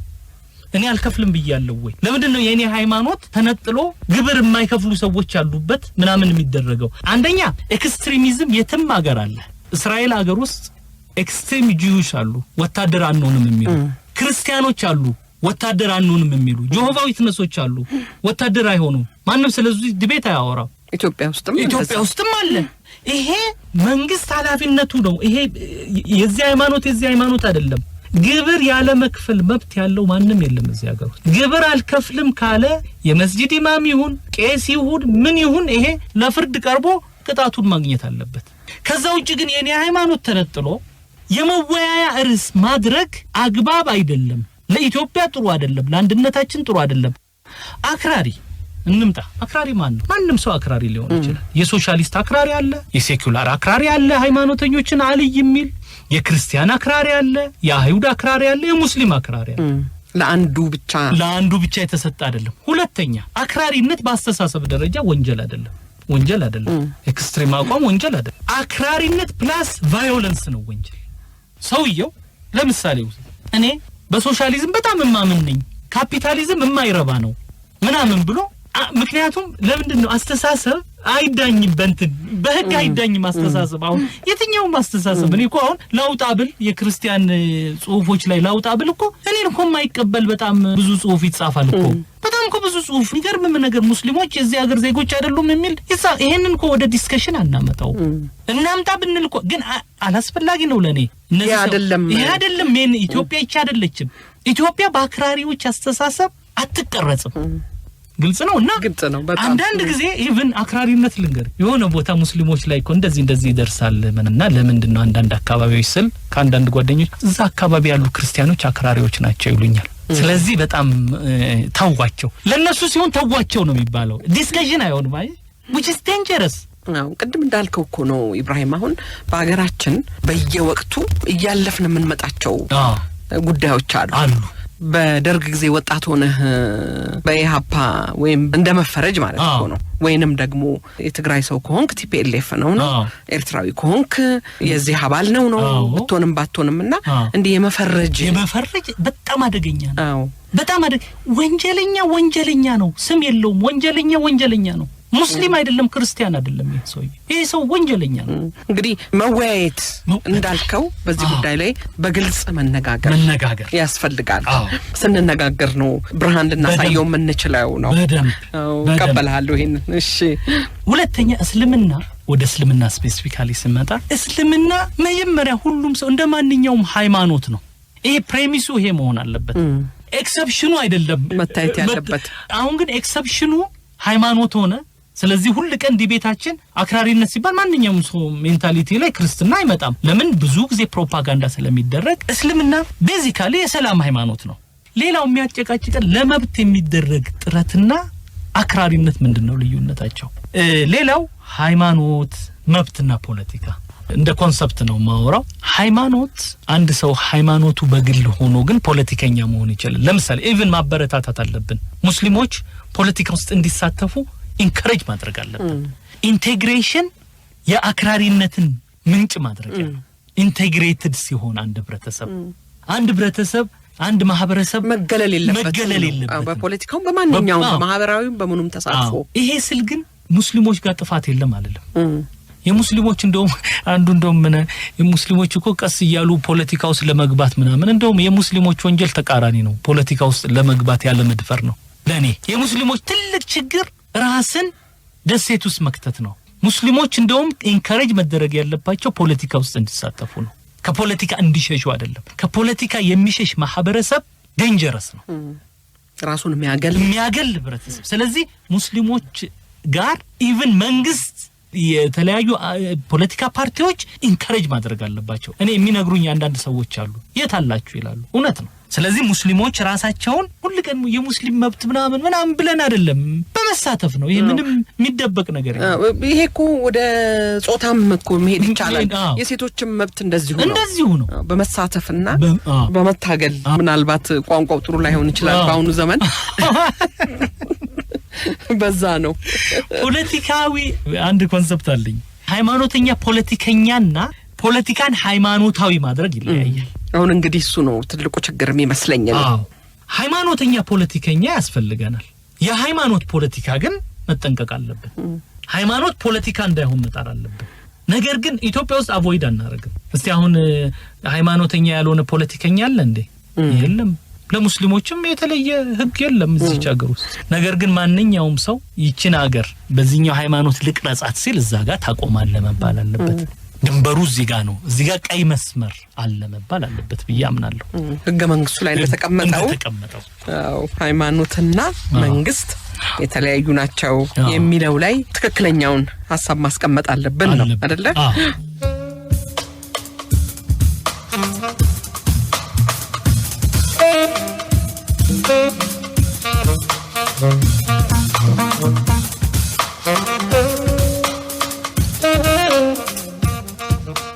እኔ አልከፍልም ብያለሁ ወይ ለምንድነው የኔ ሃይማኖት ተነጥሎ ግብር የማይከፍሉ ሰዎች ያሉበት ምናምን የሚደረገው አንደኛ ኤክስትሪሚዝም የትም ሀገር አለ እስራኤል ሀገር ውስጥ ኤክስትሪም ጂውስ አሉ ወታደር አንሆንም የሚሉ ክርስቲያኖች አሉ ወታደር አንሆንም የሚሉ ጆሆቫ ዊትነሶች አሉ ወታደር አይሆኑም ማንንም ስለዚህ ዲቤት አያወራም ኢትዮጵያ ውስጥም አለ ይሄ መንግስት ኃላፊነቱ ነው ይሄ የዚህ ሃይማኖት አይደለም ግብር ያለ መክፈል መብት ያለው ማንንም የለም እዚህ ሀገር ግብር አልከፍልም ካለ የመስጂድ ኢማም ይሁን ቄስ ይሁን ምን ይሁን ይሄ ለፍርድ ቀርቦ ቅጣቱን ማግኘት አለበት ከዛ ውጪ ግን የኔ ሃይማኖት ተነጥሎ የመወያያ ርዕስ ማድረግ አግባብ አይደለም ለኢትዮጵያ ጥሩ አይደለም ለአንድነታችን ጥሩ አይደለም አክራሪ እንምጣ አክራሪ ማንንም ሰው አክራሪ ሊሆን ይችላል የሶሻሊስት አክራሪ አለ የሴኩላር አክራሪ አለ ሃይማኖተኞችን አልይ የሚል የክርስቲያን አክራሪ አለ የአይሁድ አክራሪ አለ የሙስሊም አክራሪ አለ ለአንዱ ብቻ የተሰጠ አይደለም ሁለተኛ አክራሪነት በአስተሳሰብ ደረጃ ወንጀል አይደለም ኤክስትሪም አቋም ወንጀል አይደለም አክራሪነት ፕላስ ቫዮለንስ ነው ወንጀል ሰውየው ለምሳሌ እኔ በሶሻሊዝም በጣም ማምን ነኝ ካፒታሊዝም የማይረባ ነው ምናምን ብሎ ምክንያቱም ለምንድነው አስተሳሰብ አይዳኝም በህግ አይዳኝም አስተሳሰብ አሁን የትኛው ማስተሳሰብ እኔ እኮ አሁን ላውጣብል የክርስቲያን ጽሁፎች ላይ ላውጣብል እኮ እኔን እኮ የማይቀበል በጣም ብዙ ጽሁፍ ይጻፋል እኮ በጣም እኮ ብዙ ጽሁፍ ይገርምም ነገር ሙስሊሞች የዚህ ሀገር ዜጎች አይደሉም የሚል ይሄንን እኮ ወደ ዲስከሽን አናመጣው እናምጣ ብንል እኮ ግን አላስፈላጊ ነው ለኔ ይሄ አይደለም ምን ኢትዮጵያ ይቻ አይደለችም ኢትዮጵያ በአክራሪዎች አስተሳሰብ አትቀረጽም ግልጽ ነውና ግልጽ ነው በጣም አንዳንድ ጊዜ ኢቭን አክራሪነት ልንገር የሆነ ቦታ ሙስሊሞች ላይ እንደዚህ ይደርሳል ምንና ለምንድነው አንዳንድ አካባቢዎች ስል ከአንዳንድ ጓደኞች እዛ አካባቢ ያሉ ክርስቲያኖች አክራሪዎች ናቸው ይሉኛል ስለዚህ በጣም ታዋቸው ለነሱ ሲሆን ታዋቸው ነው የሚባለው ዲስከሽን አይሆንም አይ which is dangerous ነው ቅድም እንዳልከው እኮ ነው ኢብራሂም አሁን በአገራችን በየወቅቱ እያለፍን የምንመጣቸው ጉዳዮች አሉ በደርግ ጊዜ ወጣት ሆነህ በኢሃፓ ወይም እንደመፈረጅ ማለት ነው ወይንም ደግሞ የትግራይ ሰው ከሆንክ ቲፒኤልኤፍ ነው ኤርትራዊ ከሆንክ የዚህ አባል ነው ብትሆንም ባትሆንምና እንዴ የመፈረጅ በጣም አደገኛ ነው በጣም ወንጀለኛ ነው ስም የለውም ወንጀለኛ ነው ሙስሊም አይደለም ክርስቲያን አይደለም ይሄ ሰው ወንጀለኛ ነው እንግዲህ መወያየት እንዳልከው በዚህ ጉዳይ ላይ በግልጽ መነጋገር ያስፈልጋል ስንነጋገር ነው ብርሃን ልናሳየው የምንችለው ነው ቀበልሃለሁ ይሄን እሺ ሁለተኛ እስልምና ወደ እስልምና ስፔሲፊካሊ ስመጣ እስልምና መጀመሪያ ሁሉም ሰው እንደማንኛውም ሃይማኖት ነው ይሄ ፕሬሚሱ ይሄ መሆን አለበት ኤክሰፕሽኑ አይደለም መታየት ያለበት አሁን ግን ኤክሰፕሽኑ ሃይማኖት ሆነ ስለዚህ ሁሉ ቀን ዲቤታችን አክራሪነት ሲባል ማንኛውም ሰው ሜንታሊቲ ላይ ክርስትና አይመጣም ለምን ብዙ ጊዜ ፕሮፓጋንዳ ስለሚደረግ እስልምና ቤዚካሊ የሰላም ሃይማኖት ነው ሌላው የሚያጨቃጭቀን ለመብት የሚደረግ ጥረትና አክራሪነት ምንድነው ልዩነታቸው ሌላው ሃይማኖት መብትና ፖለቲካ እንደ ኮንሰፕት ነው ማወራው ሃይማኖት አንድ ሰው ሃይማኖቱ በግል ሆኖ ግን ፖለቲከኛ መሆን ይችላል ለምሳሌ ኢቭን ማበረታታት አለብን ሙስሊሞች ፖለቲካ ውስጥ እንዲሳተፉ ኢንከሬጅ ማድረግ አለብን ኢንቴግሬሽን የአክራሪነትን ምንጭ ማድረግ ኢንቴግሬትድ ሲሆን አንድ ህብረተሰብ አንድ ማህበረሰብ መገለል የለበትም በፖለቲካው በማንኛውም በማህበራዊም በምኑም ተሳትፎ ይሄ ስል ግን ሙስሊሞች ጋር ጥፋት የለም አይደለም የሙስሊሞች እንደውም ምን የሙስሊሞች እኮ ቀስ ይያሉ ፖለቲካ ውስጥ ለመግባት ምናምን እንደውም የሙስሊሞች ወንጀል ተቃራኒ ነው ፖለቲካ ውስጥ ለመግባት ያለ መድፈር ነው ለኔ የሙስሊሞች ትልቅ ችግር ራስን ደሴት ውስጥ መክተት ነው ሙስሊሞች እንደውም ኢንከሬጅ መደረግ ያለባቸው ፖለቲካ ውስጥ እንዲሳተፉ ነው ከፖለቲካ እንዲሸሹ አይደለም ከፖለቲካ የሚሸሽ ማህበረሰብ ዴንጀረስ ነው ራሱን የሚያገል ህብረተሰብ ስለዚህ ሙስሊሞች ጋር ኢቭን መንግስት የተለያዩ ፖለቲካ ፓርቲዎች ኢንከሬጅ ማድረግ አለባቸው እኔ የሚነግሩኝ አንዳንድ ሰዎች አሉ የታላችሁ ይላሉ እውነት ነው ስለዚህ ሙስሊሞች ራሳቸውን ሁሉ ቀን የሙስሊም መብት ምናምን ብለን አይደለም በመሳተፍ ነው ይሄ ምንም የሚደበቅ ነገር ይሄ እኮ ወደ ጾታም እኮ መሄድ ይቻላል የሴቶችም መብት እንደዚሁ ነው በመሳተፍና በመታገል ምናልባት ቋንቋው ጥሩ ላይሆን ይችላል በአሁኑ ዘመን በዛ ነው ፖለቲካዊ አንድ ኮንሰፕት አለኝ ሃይማኖተኛ ፖለቲከኛና ፖለቲካን ሃይማኖታዊ ማድረግ ይለያያል አሁን እንግዲህ እሱ ነው ትልቁ ችግር የሚመስለኝ ሃይማኖተኛ ፖለቲከኛ ያስፈልገናል የሃይማኖት ፖለቲካ ግን መጠንቀቅ አለብን ሃይማኖት ፖለቲካ እንዳይሆን መጣር አለብን ነገር ግን ኢትዮጵያ ውስጥ አቮይድ አናረግም እስቲ አሁን ሃይማኖተኛ ያልሆነ ፖለቲከኛ አለ እንዴ የለም ለሙስሊሞችም የተለየ ህግ የለም እዚህ ሀገር ውስጥ ነገር ግን ማንኛውም ሰው ይችን ሀገር በዚህኛው ሃይማኖት ልቅረጻት ሲል እዛ ጋር ታቆማለ መባል አለበት ድንበሩ እዚህ ጋር ነው እዚህ ጋር ቀይ መስመር አለ መባል አለበት በያምናለሁ ህገ መንግስቱ ላይ እንደተቀመጠው ሃይማኖትና መንግስት የተለያዩ ናቸው የሚለው ላይ ትክክለኛውን ሐሳብ ማስቀመጥ አለብን ነው አይደለ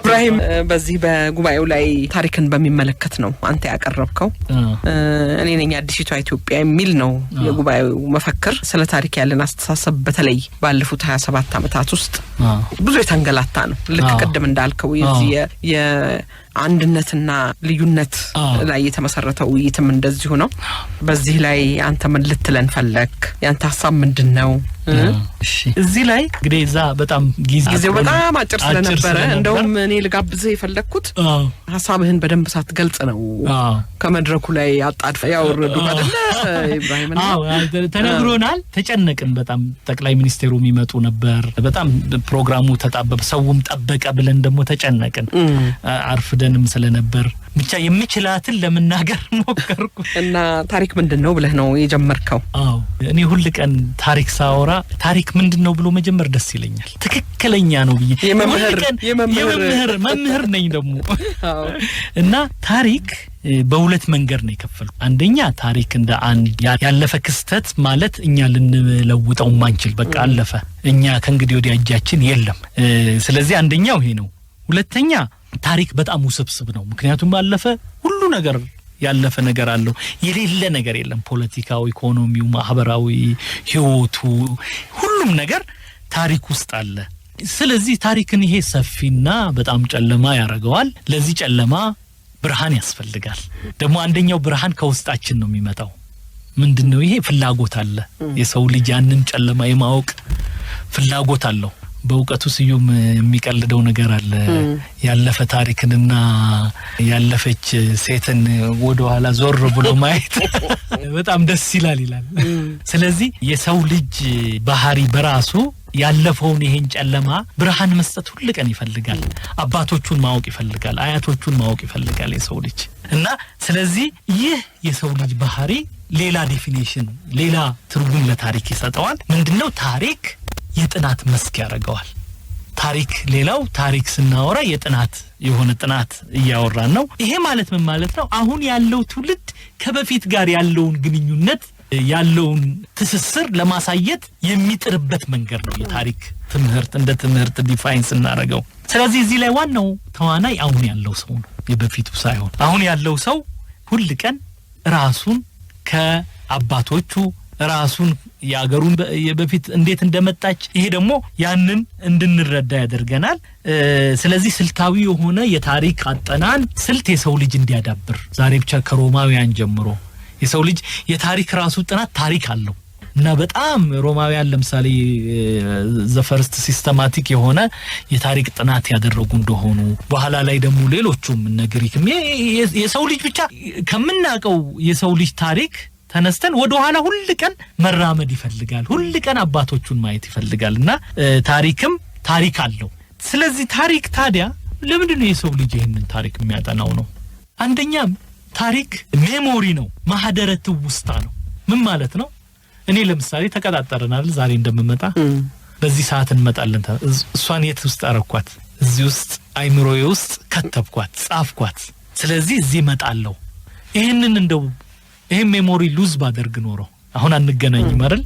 ኢብራሂም በዚህ በጉባኤው ላይ ታሪክን በሚመለከት ነው አንተ ያቀረብከው እኔ ነኝ አዲሲቷ ኢትዮጵያ የሚል ነው የጉባኤው መፈክር ስለ ታሪክ ያለን አስተሳሰብ በተለይ ባለፉት 27 ዓመታት ውስጥ ብዙ የተንገላታ ነው ልክ ቀደም እንዳልከው የዚህ አንድነትና ልዩነት ላይ የተመሰረተው ውይይትም እንደዚሁ ነው በዚህ ላይ አንተ ምን ልትለን ፈለክ ያንተ ሐሳብ ምንድነው እሺ እዚህ ላይ እንግዲህ እዛ በጣም ጊዜው በጣም አጭር ስለነበረ እንደውም እኔ ልጋብዝህ የፈለኩት ሐሳብህን በደንብ ሳትገልጽ ነው ከመድረኩ ላይ አጣድፈ ያወረዱ አይደለ ኢብራሂም ተነግሮናል ተጨነቅን በጣም ጠቅላይ ሚኒስቴሩ የሚመጡ ነበር በጣም ፕሮግራሙ ተጣበበ ሰውም ጠበቀ ብለን ደግሞ ተጨነቅን አርፍ ያረፍደንም ስለነበር ብቻ የምችላትን ለመናገር ሞከርኩ እና ታሪክ ምንድነው ብለህ ነው የጀመርከው? አዎ እኔ ሁሉ ቀን ታሪክ ሳወራ ታሪክ ምንድነው ብሎ መጀመር ደስ ይለኛል። ትክክለኛ ነው ብዬ የመምህር ነኝ ደግሞ አዎ እና ታሪክ በሁለት መንገድ ነው የከፈልኩ። አንደኛ ታሪክ እንደ አንድ ያለፈ ክስተት ማለት እኛ ልንለውጠው ማንችል በቃ አለፈ እኛ ከእንግዲህ ወዲያ እጃችን የለም። ስለዚህ አንደኛው ይሄ ነው። ሁለተኛ ታሪክ በጣም ውስብስብ ነው። ምክንያቱም አለፈ ሁሉ ነገር ያለፈ ነገር አለው የሌለ ነገር የለም። ፖለቲካው፣ ኢኮኖሚው፣ ማህበራዊ ህይወቱ ሁሉም ነገር ታሪክ ውስጥ አለ። ስለዚህ ታሪክን ይሄ ሰፊና በጣም ጨለማ ያደርገዋል። ለዚህ ጨለማ ብርሃን ያስፈልጋል። ደግሞ አንደኛው ብርሃን ከውስጣችን ነው የሚመጣው። ምንድነው ይሄ? ፍላጎት አለ። የሰው ልጅ ያንን ጨለማ የማወቅ ፍላጎት አለው። በእውቀቱ ስዩም የሚቀልደው ነገር አለ። ያለፈ ታሪክንና ያለፈች ሴትን ወደ ኋላ ዞር ብሎ ማየት በጣም ደስ ይላል። ስለዚህ የሰው ልጅ ባህሪ በራሱ ያለፈውን ይሄን ጨለማ ብርሃን መስጠት ሁሉ ቀን ይፈልጋል። አባቶቹን ማወቅ ይፈልጋል፣ አያቶቹን ማወቅ ይፈልጋል የሰው ልጅ እና ስለዚህ ይህ የሰው ልጅ ባህሪ ሌላ ዴፊኒሽን ሌላ ትርጉም ለታሪክ ይሰጠዋል። ምንድነው? ታሪክ የጥናት መስክ ያደርገዋል። ታሪክ ሌላው ታሪክ ስናወራ የጥናት የሆነ ጥናት እያወራን ነው። ይሄ ማለት ምን ማለት ነው? አሁን ያለው ትውልድ ከበፊት ጋር ያለውን ግንኙነት ያለውን ትስስር ለማሳየት የሚጥርበት መንገድ ነው የታሪክ ትምህርት እንደ ትምህርት ዲፋይን ስናደርገው። ስለዚህ እዚህ ላይ ዋናው ተዋናይ አሁን ያለው ሰው ነው፣ የበፊቱ ሳይሆን። አሁን ያለው ሰው ሁሉ ቀን ራሱን ከአባቶቹ ራሱን ያገሩን የበፊት እንዴት እንደመጣች ይሄ ደግሞ ያንን እንድንረዳ ያደርገናል። ስለዚህ ስልታዊ የሆነ የታሪክ አጠናን ስልት የሰው ልጅ እንዲያዳብር ዛሬ ብቻ ከሮማውያን ጀምሮ የሰው ልጅ የታሪክ ራሱ ጥናት ታሪክ አለው እና በጣም ሮማውያን ለምሳሌ ዘፈርስት ሲስተማቲክ የሆነ የታሪክ ጥናት ያደረጉ እንደሆኑ በኋላ ላይ ደግሞ ሌሎቹም ግሪክም የሰው ልጅ ብቻ ከምናቀው የሰው ልጅ ታሪክ ተነስተን ወደ ኋላ ሁሉ ቀን መራመድ ይፈልጋል። ሁሉ ቀን አባቶቹን ማየት ይፈልጋልና ታሪክም ታሪክ አለው። ስለዚህ ታሪክ ታዲያ ለምንድነው የሰው ልጅ ይሄንን ታሪክ የሚያጠናው ነው? አንደኛ ታሪክ ሜሞሪ ነው፣ ማህደረ ትውስታ ነው። ምን ማለት ነው? እኔ ለምሳሌ ተቀጣጣረናል ዛሬ እንደምመጣ በዚህ ሰዓት እንመጣለን። እሷን የት ውስጥ አረኳት? እዚህ ውስጥ አይምሮዬ ውስጥ ከተብኳት፣ ጻፍኳት። ስለዚህ እዚህ እመጣለሁ። ይሄንን እንደው ይሄ ሜሞሪ ሉዝ ባደርግ ኖሮ አሁን አንገናኝም አይደል?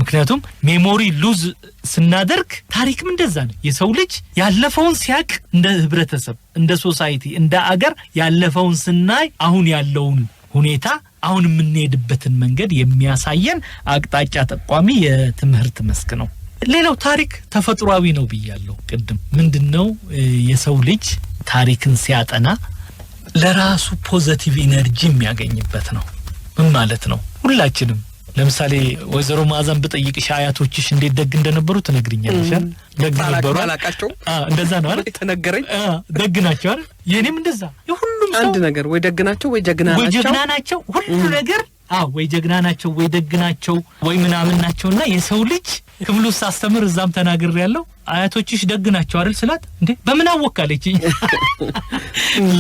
ምክንያቱም ሜሞሪ ሉዝ ስናደርግ ታሪክም እንደዛ ነው። የሰው ልጅ ያለፈውን ሲያቅ እንደ ህብረተሰብ እንደ ሶሳይቲ እንደ አገር ያለፈውን ስናይ አሁን ያለውን ሁኔታ አሁን የምንሄድበትን መንገድ የሚያሳየን አቅጣጫ ጠቋሚ የትምህርት መስክ ነው። ሌላው ታሪክ ተፈጥሯዊ ነው ብያለሁ ቅድም። ምንድነው የሰው ልጅ ታሪክን ሲያጠና ለራሱ ፖዚቲቭ ኢነርጂ የሚያገኝበት ነው። ምን ማለት ነው? ሁላችንም ለምሳሌ ወይዘሮ ማዛን በጠይቅሽ አያቶችሽ እንዴት ደግ እንደነበሩ ትነግሪኛለሽ አይደል? ደግ ነበሩ አላቃቸው። እንደዛ ነው አይደል? ተነገረኝ። ደግ ናቸው አይደል? የኔም እንደዛ የሁሉም ሰው አንድ ነገር ወይ ደግ ናቸው ወይ ጀግና ናቸው ሁሉ ነገር ወይ ጀግና ናቸው ወይ ደግ ናቸው ወይ ምናምን ናቸውና የሰው ልጅ ክፍሉ ውስጥ አስተምር እዛም ተናግር ያለው አያቶችሽ ደግ ናቸው አይደል ስላት እንዴ በምን አወቃለችኝ?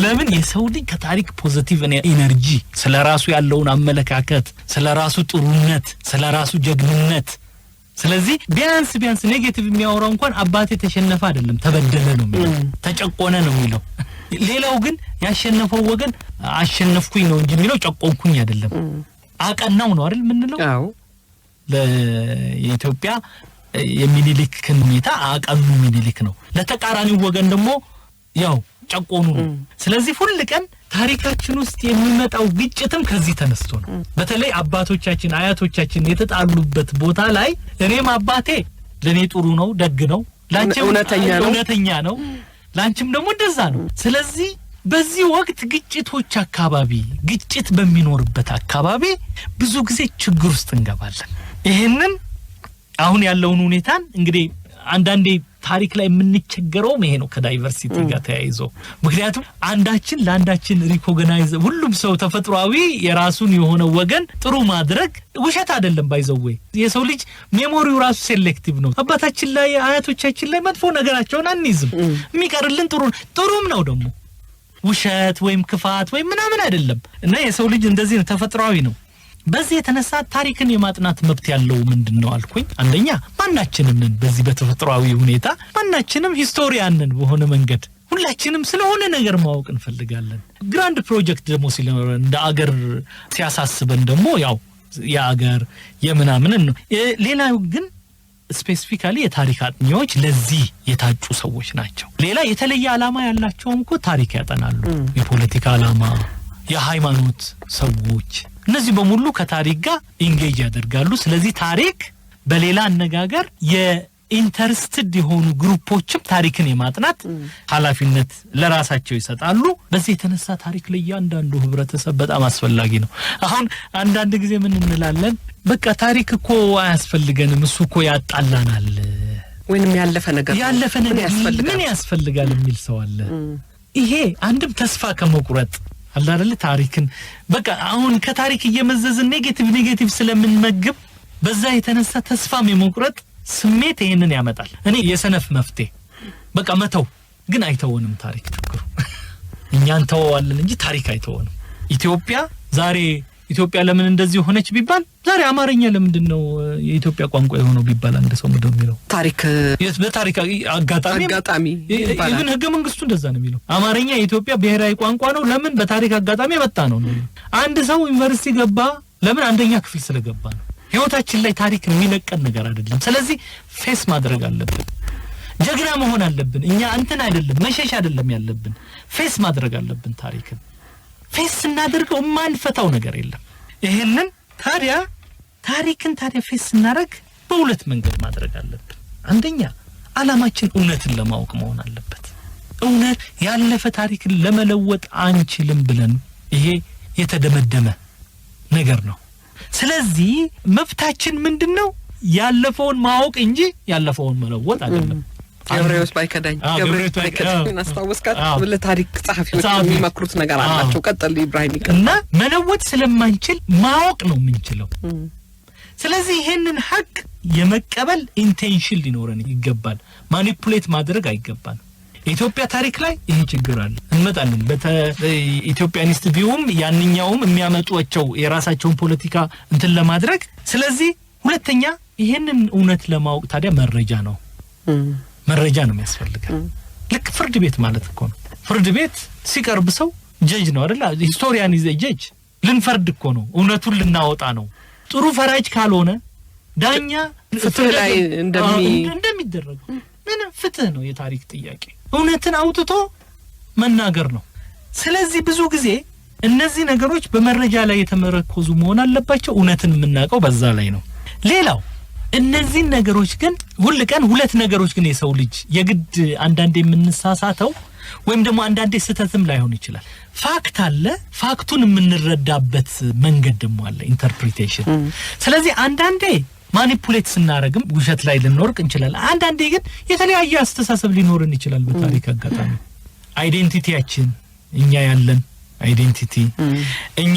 ለምን የሰው ልጅ ከታሪክ ፖዚቲቭ ኢነርጂ ስለራሱ ያለውን አመለካከት ስለራሱ ጥሩነት ስለራሱ ጀግንነት ስለዚህ ቢያንስ ኔጌቲቭ የሚያወራው እንኳን አባቴ ተሸነፈ አይደለም ተበደለ ነው የሚለው ተጨቆነ ነው የሚለው። ሌላው ግን ያሸነፈው ወገን አሸነፍኩኝ ነው እንጂ የሚለው ጨቆንኩኝ አይደለም አቀናው ነው አይደል ምንለው? አዎ ለኢትዮጵያ የሚኒሊክን ሁኔታ አቀኑ ሚኒሊክ ነው። ለተቃራኒው ወገን ደግሞ ያው ጨቆኑ ነው። ስለዚህ ሁሉ ቀን ታሪካችን ውስጥ የሚመጣው ግጭትም ከዚህ ተነስቶ ነው። በተለይ አባቶቻችን አያቶቻችን የተጣሉበት ቦታ ላይ እኔም አባቴ ለኔ ጥሩ ነው ደግ ነው ላንቺም እውነተኛ ነው ላንቺም ደግሞ እንደዛ ነው። ስለዚህ በዚህ ወቅት ግጭቶች አካባቢ ግጭት በሚኖርበት አካባቢ ብዙ ጊዜ ችግር ውስጥ እንገባለን። ይሄንን አሁን ያለውን ሁኔታን እንግዲህ አንዳንዴ ታሪክ ላይ የምንቸገረው ይሄ ነው ከዳይቨርሲቲ ጋር ተያይዞ። ምክንያቱም አንዳችን ለአንዳችን ሪኮግናይዝ ሁሉም ሰው ተፈጥሯዊ የራሱን የሆነ ወገን ጥሩ ማድረግ ውሸት አይደለም ባይዘው። የሰው ልጅ ሜሞሪው ራሱ ሴሌክቲቭ ነው። አባታችን ላይ አያቶቻችን ላይ መጥፎ ነገራቸውን አንይዝም። የሚቀርልን ጥሩም ነው ደግሞ ውሸት ወይም ክፋት ወይም ምናምን አይደለም እና የሰው ልጅ እንደዚህ ነው ተፈጥሯዊ ነው በዚህ የተነሳ ታሪክን የማጥናት መብት ያለው ምንድነው አልኩኝ አንደኛ ማናችንም ነን በዚህ በተፈጥሯዊ ሁኔታ ማናችንም ሂስቶሪያን ነን በሆነ መንገድ ሁላችንም ስለሆነ ነገር ማወቅ እንፈልጋለን ግራንድ ፕሮጀክት ደግሞ ሲለመረ እንደ አገር ሲያሳስበን ደግሞ ያው የአገር የምናምን ነው ሌላው ግን ስፔሲፊካሊ የታሪክ አጥኚዎች ለዚህ የታጩ ሰዎች ናቸው ሌላ የተለየ ዓላማ ያላቸውም እኮ ታሪክ ያጠናሉ የፖለቲካ ዓላማ የሃይማኖት ሰዎች እነዚህ በሙሉ ከታሪክ ጋር ኢንጌጅ ያደርጋሉ ስለዚህ ታሪክ በሌላ አነጋገር የኢንተረስትድ የሆኑ ግሩፖችም ታሪክን የማጥናት ኃላፊነት ለራሳቸው ይሰጣሉ በዚህ የተነሳ ታሪክ ለእያንዳንዱ ህብረተሰብ በጣም አስፈላጊ ነው አሁን አንዳንድ ጊዜ ምን እንላለን በቃ ታሪክ እኮ አያስፈልገንም እሱ እኮ ያጣላናል ወይንም ያለፈ ነገር ምን ያስፈልጋል የሚል ሰው አለ ይሄ አንድም ተስፋ ከመቁረጥ አለ አይደል ታሪክን በቃ አሁን ከታሪክ እየመዘዝን ኔጌቲቭ ስለምንመግብ በዛ የተነሳ ተስፋም የመቁረጥ ስሜት ይሄንን ያመጣል እኔ የሰነፍ መፍትሄ በቃ መተው ግን አይተውንም ታሪክ ትክክሩ እኛን ተወዋለን እንጂ ታሪክ አይተውንም ኢትዮጵያ ዛሬ ኢትዮጵያ ለምን እንደዚህ ሆነች ቢባል ዛሬ አማርኛ ለምንድነው የኢትዮጵያ ቋንቋ የሆነው ቢባል አንድ ሰው ምንድነው የሚለው ታሪክ በታሪክ አጋጣሚ ይብን ህገ መንግስቱ እንደዛ ነው የሚለው አማርኛ የኢትዮጵያ ብሔራዊ ቋንቋ ነው ለምን በታሪክ አጋጣሚ የመጣ ነው አንድ ሰው ዩኒቨርሲቲ ገባ ለምን አንደኛ ክፍል ስለገባ ነው ህይወታችን ላይ ታሪክ የሚለቀን ነገር አይደለም ስለዚህ ፌስ ማድረግ አለብን ጀግና መሆን አለብን እኛ እንትን አይደለም መሸሽ አይደለም ያለብን ፌስ ማድረግ አለብን ታሪክን ፌስ እናድርገው ማንፈታው ነገር የለም ይሄንን ታሪክን ፌስ እናረግ በሁለት መንገድ ማድረግ አለብን አንደኛ ዓላማችን እውነትን ለማወቅ መሆን አለበት እውነት ያለፈ ታሪክን ለመለወጥ አንችልም ብለን ይሄ የተደመደመ ነገር ነው ስለዚህ መፍታችን ምንድነው ያለፈውን ማወቅ እንጂ ያለፈውን መለወጥ አይደለም ገብሬዎስ ባይከዳኝ አስተዋወስካት ለታሪክ ጸሐፊዎች የሚመክሩት ነገር አላቸው ቀጥል ኢብራሂም እና መለወጥ ስለማንችል ማወቅ ነው የምንችለው ስለዚህ ይሄንን ሐቅ የመቀበል ኢንቴንሽን ሊኖረን ይገባል ማኒፑሌት ማድረግ አይገባም ኢትዮጵያ ታሪክ ላይ ይሄ ችግር አለ እንመጣለን በኢትዮጵያኒስት ቪውም ያንኛውም የሚያመጡቸው የራሳቸውን ፖለቲካ እንትን ለማድረግ ስለዚህ ሁለተኛ ይሄንን እውነት ለማወቅ ታዲያ መረጃ ነው የሚያስፈልገው ልክ ፍርድ ቤት ማለት እኮ ነው ፍርድ ቤት ሲቀርብ ሰው ጀጅ ነው አይደል ሂስቶሪያን ኢዝ ጀጅ ልንፈርድ እኮ ነው እውነቱን ልናወጣ ነው ጥሩ ፈራጅ ካልሆነ ዳኛ ፍትህ ላይ እንደሚደረግ ምን ፍትህ ነው የታሪክ ጥያቄ እውነትን አውጥቶ መናገር ነው ስለዚህ ብዙ ጊዜ እነዚህ ነገሮች በመረጃ ላይ የተመረኮዙ መሆን አለባቸው እውነትን የምናቀው በዛ ላይ ነው ሌላው እነዚህ ነገሮች ግን ሁልቀን ሁለት ነገሮች ግን የሰው ልጅ የግድ አንዳንዴ የምንሳሳተው ወይም ደግሞ አንዳንዴ ስተትም ላይሆን ይችላል ፋክት አለ ፋክቱን የምንረዳበት መንገድ ደግሞ አለ ኢንተርፕሪቴሽን ስለዚህ አንዳንዴ ማኒፑሌት ስናረግም ውሸት ላይ ልንወርቅ እንችላለን አንዳንዴ ግን የተለያየ አስተሳሰብ ሊኖርን ይችላል በታሪክ አጋጣሚ አይዴንቲቲያችን እኛ ያለን አይዴንቲቲ እኛ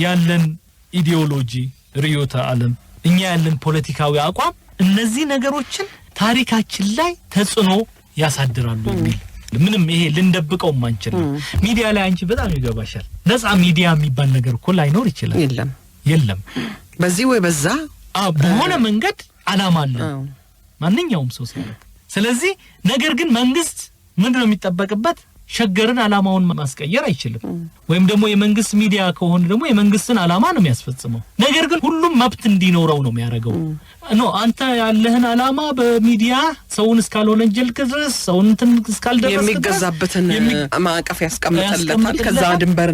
ያለን ኢዲዮሎጂ ርዕዮተ ዓለም እኛ ያለን ፖለቲካዊ አቋም እነዚህ ነገሮችን ታሪካችን ላይ ተጽዕኖ ያሳድራሉ የሚል ምንም ይሄ ልንደብቀው ማንችል ሚዲያ ላይ አንቺ በጣም ይገባሻል ነፃ ሚዲያ የሚባል ነገር እኮ ላይኖር ይችላል የለም በዚህ ወይ በዛ በሆነ መንገድ ዓላማ አለ ማንኛውም ሰው ስለዚህ ነገር ግን መንግስት ምንድነው የሚጠበቅበት ሸገርን ዓላማውን ማስቀየር አይችልም ወይም ደግሞ የመንግስት ሚዲያ ከሆነ ደግሞ የመንግስትን ዓላማ ነው የሚያስፈጽመው ነገር ግን ሁሉም መብት እንዲኖረው ነው የሚያደርገው አንተ ያለህን ዓላማ በሚዲያ ሰውን እስካልወለንጀል ድረስ ሰውን እንትን እስካልደረሰ የሚገዛበትን ማዕቀፍ ያስቀምጣለታል ከዛ ድንበር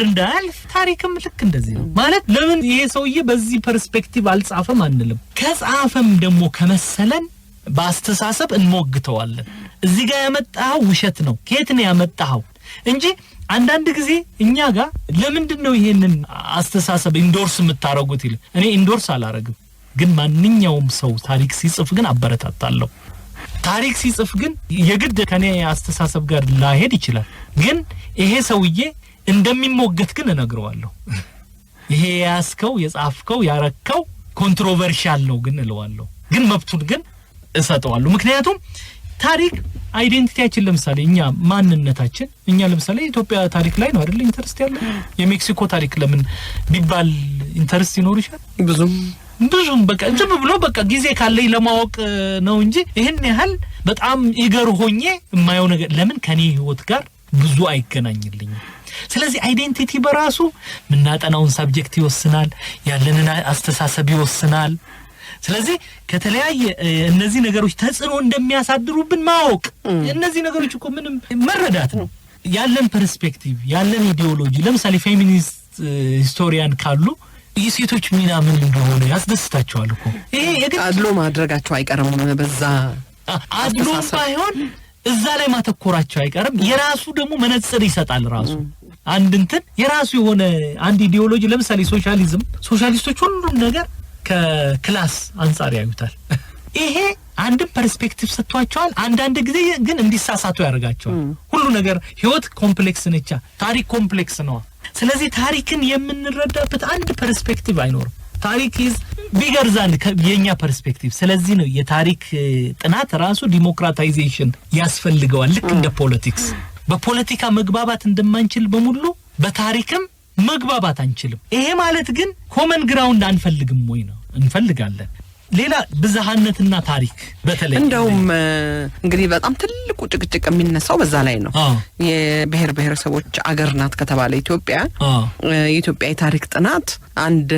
እንዳያልፍ ታሪክም ልክ እንደዚህ ነው ማለት ለምን ይሄ ሰውዬ በዚህ ፐርስፔክቲቭ አልጻፈም አንልም ከጻፈም ደግሞ ከመሰለን በአስተሳሰብ እንሞግተዋለን እዚህ ጋር ያመጣው ውሸት ነው ከየት ነው ያመጣው እንጂ አንዳንድ ጊዜ እኛ ጋር ለምንድነው ይሄንን አስተሳሰብ ኢንዶርስ የምታረጉት ይል እኔ ኢንዶርስ አላረግም ግን ማንኛውም ሰው ታሪክ ሲጽፍ ግን አበረታታለሁ ታሪክ ሲጽፍ ግን የግድ ከኔ አስተሳሰብ ጋር ላይሄድ ይችላል ግን ይሄ ሰውዬ እንደሚሞገት ግን እነግረዋለሁ ይሄ ያስከው የጻፍከው ያረከው ኮንትሮቨርሻል ነው ግን እለዋለሁ ግን መብቱን ግን እሰጠዋለሁ ምክንያቱም ታሪክ አይዴንቲቲያችን ለምሳሌ እኛ ማንነታችን እኛ ለምሳሌ ኢትዮጵያ ታሪክ ላይ ነው አይደል ኢንተረስት ያለው የሜክሲኮ ታሪክ ለምን ቢባል ኢንተረስት ይኖር ይችላል ብዙም በቃ ዝም ብሎ በቃ ጊዜ ካለኝ ለማወቅ ነው እንጂ ይሄን ያህል በጣም ይገር ሆኜ የማየው ነገር ለምን ከኔ ህይወት ጋር ብዙ አይገናኝልኝ ስለዚህ አይዴንቲቲ በራሱ ምናጠናውን ሳብጀክት ይወስናል ያለንን አስተሳሰብ ይወስናል ስለዚህ ከተለያየ እነዚህ ነገሮች ተጽዕኖ እንደሚያሳድሩብን ማወቅ እነዚህ ነገሮች እኮ ምንም መረዳት ነው ያለን ፐርስፔክቲቭ ያለን ኢዲዮሎጂ ለምሳሌ ፌሚኒስት ሂስቶሪያን ካሉ የሴቶች ሚና ምን እንደሆነ ያስደስታቸዋል እኮ ይሄ አድሎ ማድረጋቸው አይቀርም በዛ አድሎ ባይሆን እዛ ላይ ማተኮራቸው አይቀርም የራሱ ደግሞ መነጽር ይሰጣል ራሱ አንድ እንትን የራሱ የሆነ አንድ ኢዲዮሎጂ ለምሳሌ ሶሻሊዝም ሶሻሊስቶች ሁሉም ነገር ከክላስ አንፃር ያዩታል ይሄ አንድ ፐርስፔክቲቭ ሰጥቷቸዋል አንድ ጊዜ ግን እንዲሳሳቱ ያደርጋቸዋል ሁሉ ነገር ህይወት ኮምፕሌክስ ነች ታሪክ ኮምፕሌክስ ነው ስለዚህ ታሪክን የምንረዳበት አንድ ፐርስፔክቲቭ አይኖርም ታሪክ is bigger than የኛ ፐርስፔክቲቭ ስለዚህ ነው የታሪክ ጥናት ራሱ ዲሞክራታይዜሽን ያስፈልገዋል ልክ እንደ ፖለቲክስ በፖለቲካ መግባባት እንደማንችል በሙሉ በታሪክም መግባባት አንችልም ይሄ ማለት ግን ኮመን ግራውንድ አንፈልግም ወይ ነው እንፈልጋለን ሌላ ብዝሃነትና ታሪክ በተለይ እንደውም እንግዲህ በጣም ትልቁ ጭቅጭቅ የሚነሳው በዛ ላይ ነው የብሔር ብሔረሰቦች አገር ናት ከተባለ ኢትዮጵያ የኢትዮጵያ የታሪክ ጥናት አንድ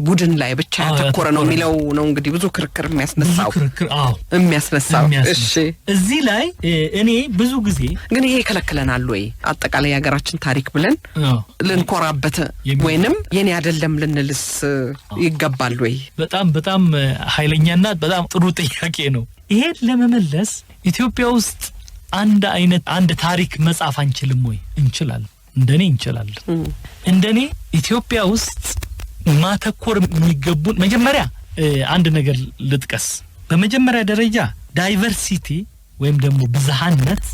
ቡድን ላይ ብቻ ያተኮረ ነው የሚለው ነው እንግዲህ ብዙ ክርክር የሚያስነሳው እሺ እዚህ ላይ እኔ ብዙ ጊዜ ግን ይሄ ይከለክለናል ወይ አጠቃላይ የሀገራችን ታሪክ ብለን ልንኮራበት ወይንም የኔ አይደለም ልንልስ ይገባል ወይ በጣም ኃይለኛና በጣም ጥሩ ጥያቄ ነው ይሄ ለመመለስ ኢትዮጵያ ውስጥ አንድ ታሪክ መጻፍ አንችልም ወይ እንችላለን እንደኔ እንችላለን እንደኔ ኢትዮጵያ ውስጥ ማተኮር የሚገቡን መጀመሪያ አንድ ነገር ልጥቀስ በመጀመሪያ ደረጃ ዳይቨርሲቲ ወይም ደግሞ ብዝሃነት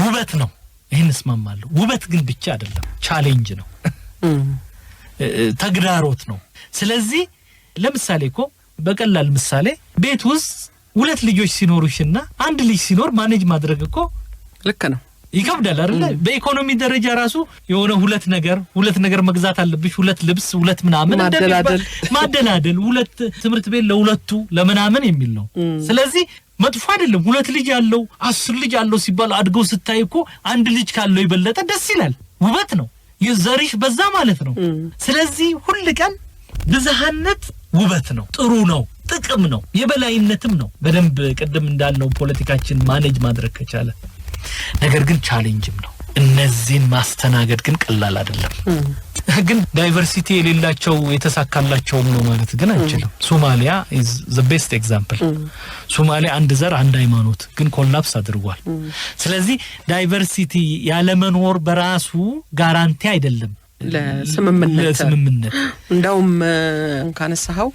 ውበት ነው ይሄን እስማማለሁ ውበት ግን ብቻ አይደለም ቻሌንጅ ነው ተግዳሮት ነው ስለዚህ ለምሳሌ እኮ በቀላል ምሳሌ ቤት ውስጥ ሁለት ልጆች ሲኖሩሽና አንድ ልጅ ሲኖር ማኔጅ ማድረግ እኮ ልክ ነው ይከብዳል አይደል በኢኮኖሚ ደረጃ ራሱ የሆነ ሁለት ነገር መግዛት አለብሽ ሁለት ልብስ ሁለት ምናምን ማደላደል ሁለት ትምርት ቤት ለሁለቱ ለምናምን የሚል ነው ስለዚህ መጥፎ አይደለም ሁለት ልጅ ያለው 10 ልጅ ያለው ሲባል አድገው ስታይኮ አንድ ልጅ ካለው ይበለጠ ደስ ይላል ውበት ነው የዘሪሽ በዛ ማለት ነው ስለዚህ ሁሉ ቀን ብዝሃነት ውበት ነው ጥሩ ነው ጥቅም ነው የበላይነትም ነው በደንብ ቀደም እንዳልነው ፖለቲካችን ማኔጅ ማድረግ ከቻለ ነገር ግን ቻሌንጅም ነው እነዚህን ማስተናገድ ግን ቀላል አይደለም ግን ዳይቨርሲቲ የሌላቸው የተሳካላቸው ነው ማለት ግን አንችልም ሶማሊያ is the best example ሶማሊያ አንድ ዘር አንድ ሃይማኖት ግን ኮላፕስ አድርጓል ስለዚህ ዳይቨርሲቲ ያለ መኖር በራሱ ጋራንቲ አይደለም ለስምምነት እንደውም ካነሳው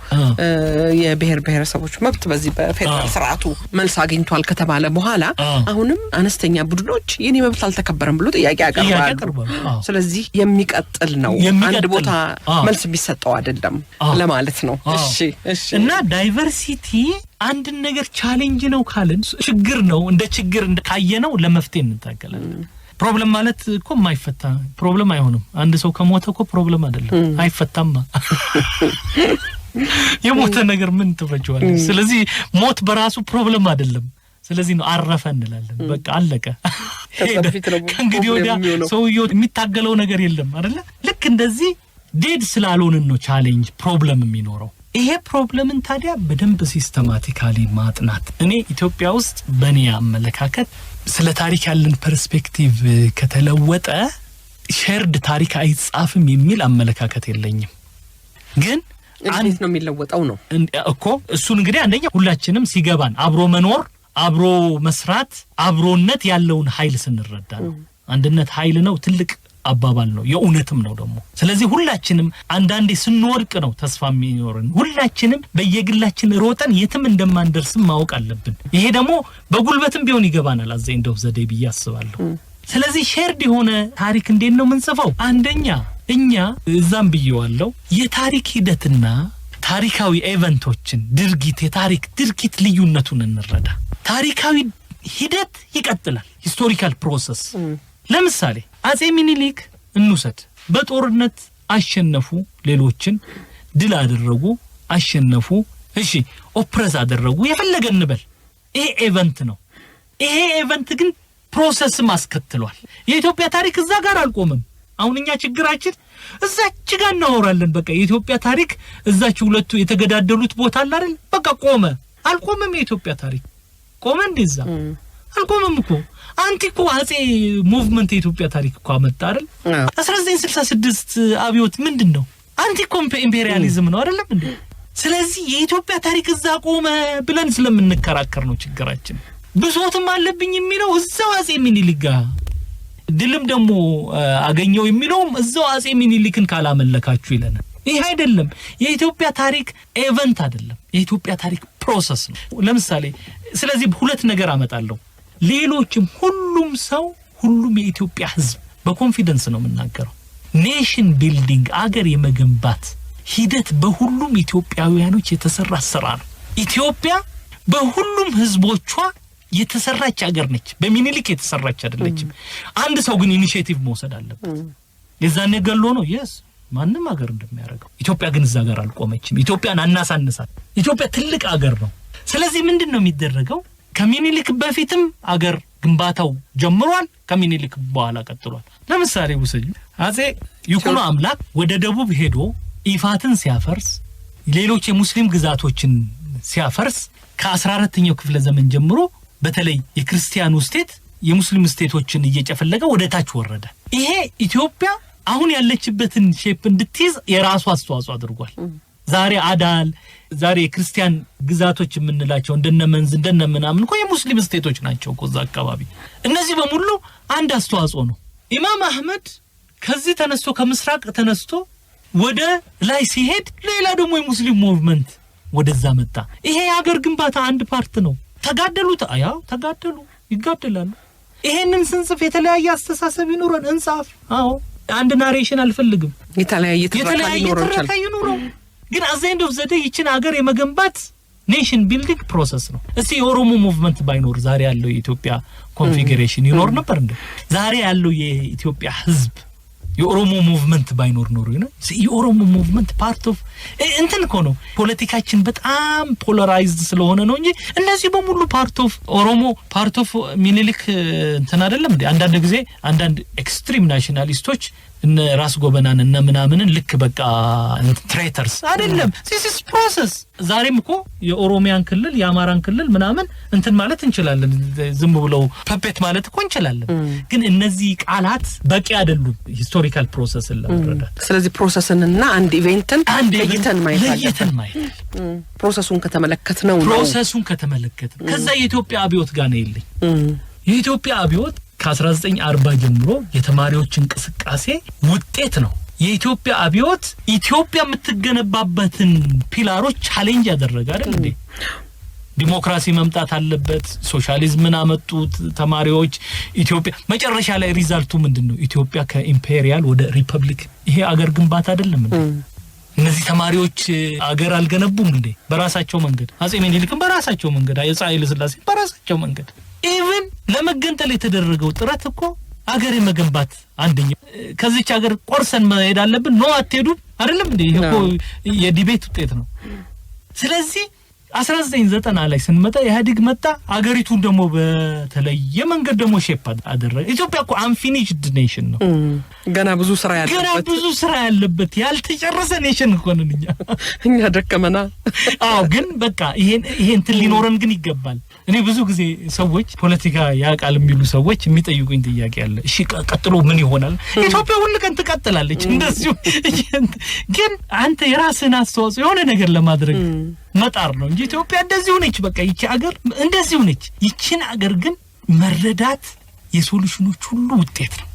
የብሔር ብሔረሰቦች መብት በዚህ በፌደራል ስርዓቱ መልስ አግኝቷል ከተባለ በኋላ አሁንም አነስተኛ ቡድኖች የኔ መብት አልተከበረም ብሎ ጥያቄ ያቀርባሉ ስለዚህ የሚቀጥል ነው አንድ ቦታ መልስ ቢሰጠው አይደለም ለማለት ነው እሺ እና ዳይቨርሲቲ አንድ ነገር ቻሌንጅ ነው ካለን ችግር ነው እንደ ችግር ካየነው ለመፍትሄ እንታገላለን ፕሮብለም ማለት እኮ ማይፈታ ፕሮብለም አይሆንም አንድ ሰው ከሞተ እኮ ፕሮብለም አይደለም አይፈታም የሞተ ነገር ምን ትፈጀዋል ስለዚህ ሞት በራሱ ፕሮብለም አይደለም ስለዚህ ነው አረፈ እንላለን በቃ አለቀ ከእንግዲህ ወዲያ ሰውየው የሚታገለው ነገር የለም አይደለ ልክ እንደዚህ ዴድ ስላልሆንን ነው ቻሌንጅ ፕሮብለም የሚኖረው ይሄ ፕሮብለምን ታዲያ በደንብ ሲስተማቲካሊ ማጥናት እኔ ኢትዮጵያ ውስጥ በእኔ አመለካከት ስለ ታሪክ ያለን ፐርስፔክቲቭ ከተለወጠ ሼርድ ታሪክ አይጻፍም የሚል አመለካከት የለኝም ግን እንዴት ነው የሚለወጠው ነው እኮ እሱን እንግዲህ አንደኛ ሁላችንም ሲገባን አብሮ መኖር አብሮ መስራት አብሮነት ያለውን ኃይል ስንረዳ ነው አንድነት ኃይል ነው ትልቅ አባባል ነው የኡነትም ነው ደግሞ ስለዚህ ሁላችንም አንዳንዴ ስንወርቅ ነው ተስፋ የሚኖርን ሁላችንም በየግላችን ሮጠን የትም እንደማንደርስ ማወቅ አለብን ይሄ ደግሞ በጉልበትም ቢሆን ይገባናል አዘይ እንደው ዘዴ ብያስባለሁ ስለዚህ ሼርድ የሆነ ታሪክ እንዴት ነው ምንጽፈው አንደኛ እኛ እዛም ብየዋለሁ የታሪክ ሂደትና ታሪካዊ ኢቨንቶችን ድርጊት የታሪክ ድርጊት ልዩነቱን እንረዳ ታሪካዊ ሂደት ይቀጥላል። ሂስቶሪካል ፕሮሰስ ለምሳሌ አጼ ሚኒሊክ እንውሰድ። በጦርነት አሸነፉ፣ ሌሎችን ድል አደረጉ፣ አሸነፉ፣ እሺ ኦፕሬስ አደረጉ፣ የፈለገ እንበል። ይሄ ኢቨንት ነው። ይሄ ኢቨንት ግን ፕሮሰስ ማስከትሏል። የኢትዮጵያ ታሪክ እዛ ጋር አልቆመም። አሁን እኛ ችግራችን እዛች ጋር እናወራለን። በቃ የኢትዮጵያ ታሪክ እዛች ሁለቱ የተገዳደሉት ቦታ አለ አይደል? በቃ ቆመ። አልቆመም። የኢትዮጵያ ታሪክ ቆመ እንደዛ አልቆመም እኮ። አንተ እኮ አጼ ሙቭመንት የኢትዮጵያ ታሪክ እኮ አመጣ አይደል? 1966 አብዮት ምንድነው? አንቲ ኢምፔሪያሊዝም ነው አይደለም እንዴ? ስለዚህ የኢትዮጵያ ታሪክ እዛ ቆመ ብለን ስለምንከራከር ነው ችግራችን። ብሶትም አለብኝ የሚለው እዛው አጼ ሚኒሊክ ጋር ድልም ደግሞ አገኘው የሚለውም እዛው አጼ ሚኒሊክን ካላመለካችሁ ይለናል። ይሄ አይደለም የኢትዮጵያ ታሪክ ኢቨንት አይደለም። የኢትዮጵያ ታሪክ ፕሮሰስ ነው። ለምሳሌ ስለዚህ ሁለት ነገር አመጣለሁ። ሌሎችም ሁሉም የኢትዮጵያ ህዝብ በኮንፊደንስ ነው የምናገረው። ኔሽን ቢልዲንግ አገር የመገንባት ሂደት በሁሉም ኢትዮጵያውያኖች የተሰራ ስራ ነው። ኢትዮጵያ በሁሉም ህዝቦቿ የተሰራች ሀገር ነች። በሚኒሊክ የተሰራች አይደለችም። አንድ ሰው ግን ኢኒሺዬቲቭ መውሰድ አለበት። የዛኔ ገሎ ነው ማንም ሀገር እንደሚያደርገው። ኢትዮጵያ ግን እዛ ጋር አልቆመችም። ኢትዮጵያን አናሳንሳት። ኢትዮጵያ ትልቅ ሀገር ነው። ስለዚህ ምንድነው የሚደረገው? ከሚኒሊክ በፊትም ሀገር ግንባታው ጀምሯል፣ ከሚኒሊክ በኋላ ቀጥሏል። ለምሳሌ ውሰጂ አጼ ይኩኖ አምላክ ወደ ደቡብ ሄዶ ኢፋትን ሲያፈርስ፣ ሌሎች የሙስሊም ግዛቶችን ሲያፈርስ ከ14ኛው ክፍለ ዘመን ጀምሮ በተለይ የክርስቲያኑ ስቴት የሙስሊም ስቴቶችን እየጨፈለገ ወደ ታች ወረደ። ይሄ ኢትዮጵያ አሁን ያለችበትን ሼፕ እንድትይዝ የራሱ አስተዋጽኦ አድርጓል። ዛሬ አዳል ዛሬ የክርስቲያን ግዛቶች የምንላቸው እንደነመንዝ እንደነምናምን እኮ የሙስሊም ስቴቶች ናቸው እኮ እዛ አካባቢ። እነዚህ በሙሉ አንድ አስተዋጽኦ ነው። ኢማም አህመድ ከዚህ ተነስቶ ከምስራቅ ተነስቶ ወደ ላይ ሲሄድ ሌላ ደግሞ የሙስሊም ሙቭመንት ወደዛ መጣ። ይሄ የሀገር ግንባታ አንድ ፓርት ነው። ተጋደሉት ተጋደሉ ይጋደላሉ። ይሄንን ስንጽፍ የተለያየ አስተሳሰብ ይኖረን እንጻፍ። አንድ ናሬሽን አልፈልግም። የተለያየ ትረካ ይኖረው ግን አዘንዶ ዘደ ይችን ሀገር የመገንባት ኔሽን ቢልዲንግ ፕሮሰስ ነው። እስቲ የኦሮሞ ሙቭመንት ባይኖር ዛሬ ያለው የኢትዮጵያ ኮንፊገሬሽን ይኖር ነበር እንዴ? ዛሬ ያለው የኢትዮጵያ ህዝብ የኦሮሞ ሙቭመንት ባይኖር ኖር ነው። የኦሮሞ ሙቭመንት ፓርት ኦፍ እንትን እኮ ነው። ፖለቲካችን በጣም ፖላራይዝድ ስለሆነ ነው እንጂ እነዚህ በሙሉ ፓርት ኦፍ ኦሮሞ ፓርት ኦፍ ሚኒሊክ እንትን አይደለም እንዴ? አንዳንድ ጊዜ አንዳንድ ኤክስትሪም ናሽናሊስቶች እነ ራስ ጎበናን እና ምናምንን ልክ በቃ ትሬተርስ አይደለም። this is process። ዛሬም እኮ የኦሮሚያን ክልል የአማራን ክልል ምናምን እንትን ማለት እንችላለን። ዝም ብለው ፐፔት ማለት እኮ እንችላለን። ግን እነዚህ ቃላት በቂ አይደሉም ሂስቶሪካል ፕሮሰስን ለመረዳት። ስለዚህ ፕሮሰስንና አንድ ኢቨንትን ለይተን ማየት አለብን። ፕሮሰሱን ከተመለከት ነው ከዛ የኢትዮጵያ አብዮት ጋር ነው ይልኝ። የኢትዮጵያ አብዮት ከ1940 ጀምሮ የተማሪዎች እንቅስቃሴ ውጤት ነው። የኢትዮጵያ አብዮት ኢትዮጵያ የምትገነባበትን ፒላሮች ቻሌንጅ ያደረገ አይደል እንዴ? ዲሞክራሲ መምጣት አለበት። ሶሻሊዝምን አመጡት ተማሪዎች። ኢትዮጵያ መጨረሻ ላይ ሪዛልቱ ምንድነው? ኢትዮጵያ ከኢምፔሪያል ወደ ሪፐብሊክ። ይሄ አገር ግንባታ አይደለም እንዴ? እነዚህ ተማሪዎች አገር አልገነቡም እንዴ? በራሳቸው መንገድ። አጼ ሚኒሊክም በራሳቸው መንገድ፣ አፄ ኃይለ ሥላሴ በራሳቸው መንገድ። ኢቭን ለመገንጠል የተደረገው ጥረት እኮ አገር የመገንባት አንደኛው ከዚች አገር ቆርሰን መሄድ አለብን ነው አትሄዱም አይደለም እንዴ? ይሄ እኮ የዲቤት ውጤት ነው። ስለዚህ 1990 ላይ ስንመጣ ኢህአዴግ መጣ። አገሪቱን ደግሞ በተለየ መንገድ ደግሞ ሼፕ አደረገ። ኢትዮጵያ እኮ አንፊኒሽድ ኔሽን ነው። ገና ብዙ ስራ ያለበት ያልተጨረሰ ኔሽን እኮ ነን እኛ ደከመና። ግን በቃ ይሄን ሊኖረን ግን ይገባል። እኔ ብዙ ጊዜ ሰዎች ፖለቲካ ያቃል የሚሉ ሰዎች የሚጠይቁኝ ጥያቄ አለ። እሺ ቀጥሎ ምን ይሆናል? ኢትዮጵያ ሁሉ ቀን ትቀጥላለች እንደዚሁ። ግን አንተ የራስህን አስተዋጽኦ የሆነ ነገር ለማድረግ መጣር ነው እንጂ ኢትዮጵያ እንደዚሁ ነች። በቃ ይቺ ሀገር እንደዚሁ ነች። ይቺን ሀገር ግን መረዳት የሶሉሽኖች ሁሉ ውጤት ነው።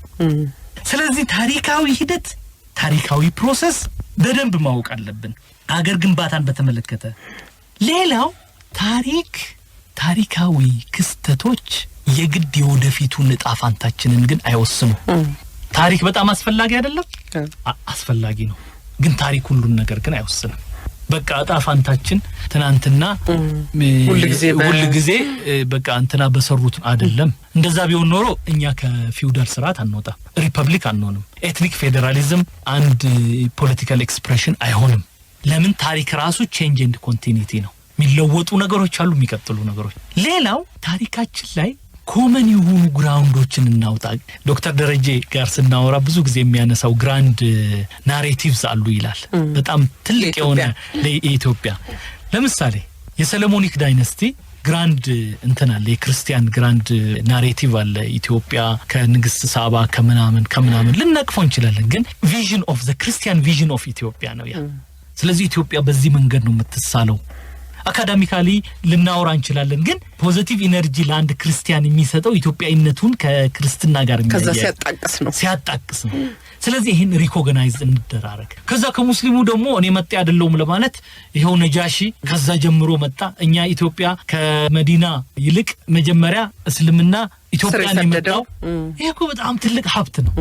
ስለዚህ ታሪካዊ ሂደት ታሪካዊ ፕሮሰስ በደንብ ማወቅ አለብን ሀገር ግንባታን በተመለከተ። ሌላው ታሪካዊ ክስተቶች የግድ የወደፊቱን ዕጣ ፈንታችንን ግን አይወስኑ። ታሪክ በጣም አስፈላጊ አይደለም? አስፈላጊ ነው። ግን ታሪክ ሁሉን ነገር ግን አይወስንም። በቃ አጣፋንታችን ትናንትና ሁሉ ጊዜ በቃ እንትና በሰሩት አይደለም እንደዛ ቢሆን ኖሮ እኛ ከፊውዳል ስርዓት አንወጣ ሪፐብሊክ አንሆንም ኤትኒክ ፌደራሊዝም አንድ ፖለቲካል ኤክስፕሬሽን አይሆንም ለምን ታሪክ ራሱ ቼንጅ ኤንድ ኮንቲኒቲ ነው የሚለወጡ ነገሮች አሉ የሚቀጥሉ ነገሮች ሌላው ታሪካችን ላይ ኮመን የሆኑ ግራውንዶችን እናውጣ ዶክተር ደረጀ ጋር ስናወራ ብዙ ጊዜ የሚያነሳው ግራንድ ናሬቲቭስ አሉ ይላል በጣም ትልቅ የሆነ ለኢትዮጵያ ለምሳሌ የሰለሞኒክ ዳይናስቲ ግራንድ እንተናለ የክርስቲያን ግራንድ ናሬቲቭ አለ ኢትዮጵያ ከንግስት ሳባ ከመናምን ልንነቅፈው እንችላለን ግን ቪዥን ኦፍ ዘ ክርስቲያን ቪዥን ኦፍ ኢትዮጵያ ነው ያ ስለዚህ ኢትዮጵያ በዚህ መንገድ ነው የምትሳለው አካዳሚካሊ ልናወራ እንችላለን ግን ፖዚቲቭ ኢነርጂ ላንድ ክርስቲያን የሚሰጠው ኢትዮጵያዊነቱን ከክርስትና ጋር ከዛ ሲያጣቅስ ነው ስለዚህ ይሄን ሪኮግናይዝ እንደራረግ ከዛ ከሙስሊሙ ደግሞ እኔ መጣ አይደለም ለማለት ይሄው ነጃሺ ከዛ ጀምሮ መጣ እኛ ኢትዮጵያ ከመዲና ይልቅ መጀመሪያ እስልምና ኢትዮጵያን የመጣው ይሄኮ በጣም ትልቅ ሀብት ነው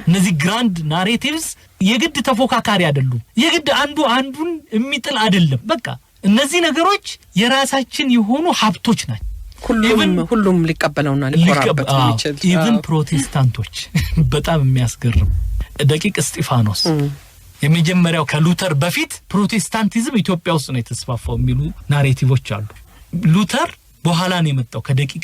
እነዚህ ግራንድ ናሬቲቭስ የግድ ተፎካካሪ አይደሉም የግድ አንዱን የሚጥል አይደለም በቃ እነዚህ ነገሮች የራሳችን የሆኑ ሀብቶች ናቸው ሁሉም ሊቀበለውና ሊቆራበት የሚችል ኢቭን ፕሮቴስታንቶች በጣም የሚያስገርም ደቂቅ እስጢፋኖስ የመጀመሪያው ከሉተር በፊት ፕሮቴስታንቲዝም ኢትዮጵያ ውስጥ ነው የተስፋፋው የሚሉ ናሬቲቮች አሉ ሉተር በኋላ ነው የመጣው ከደቂቅ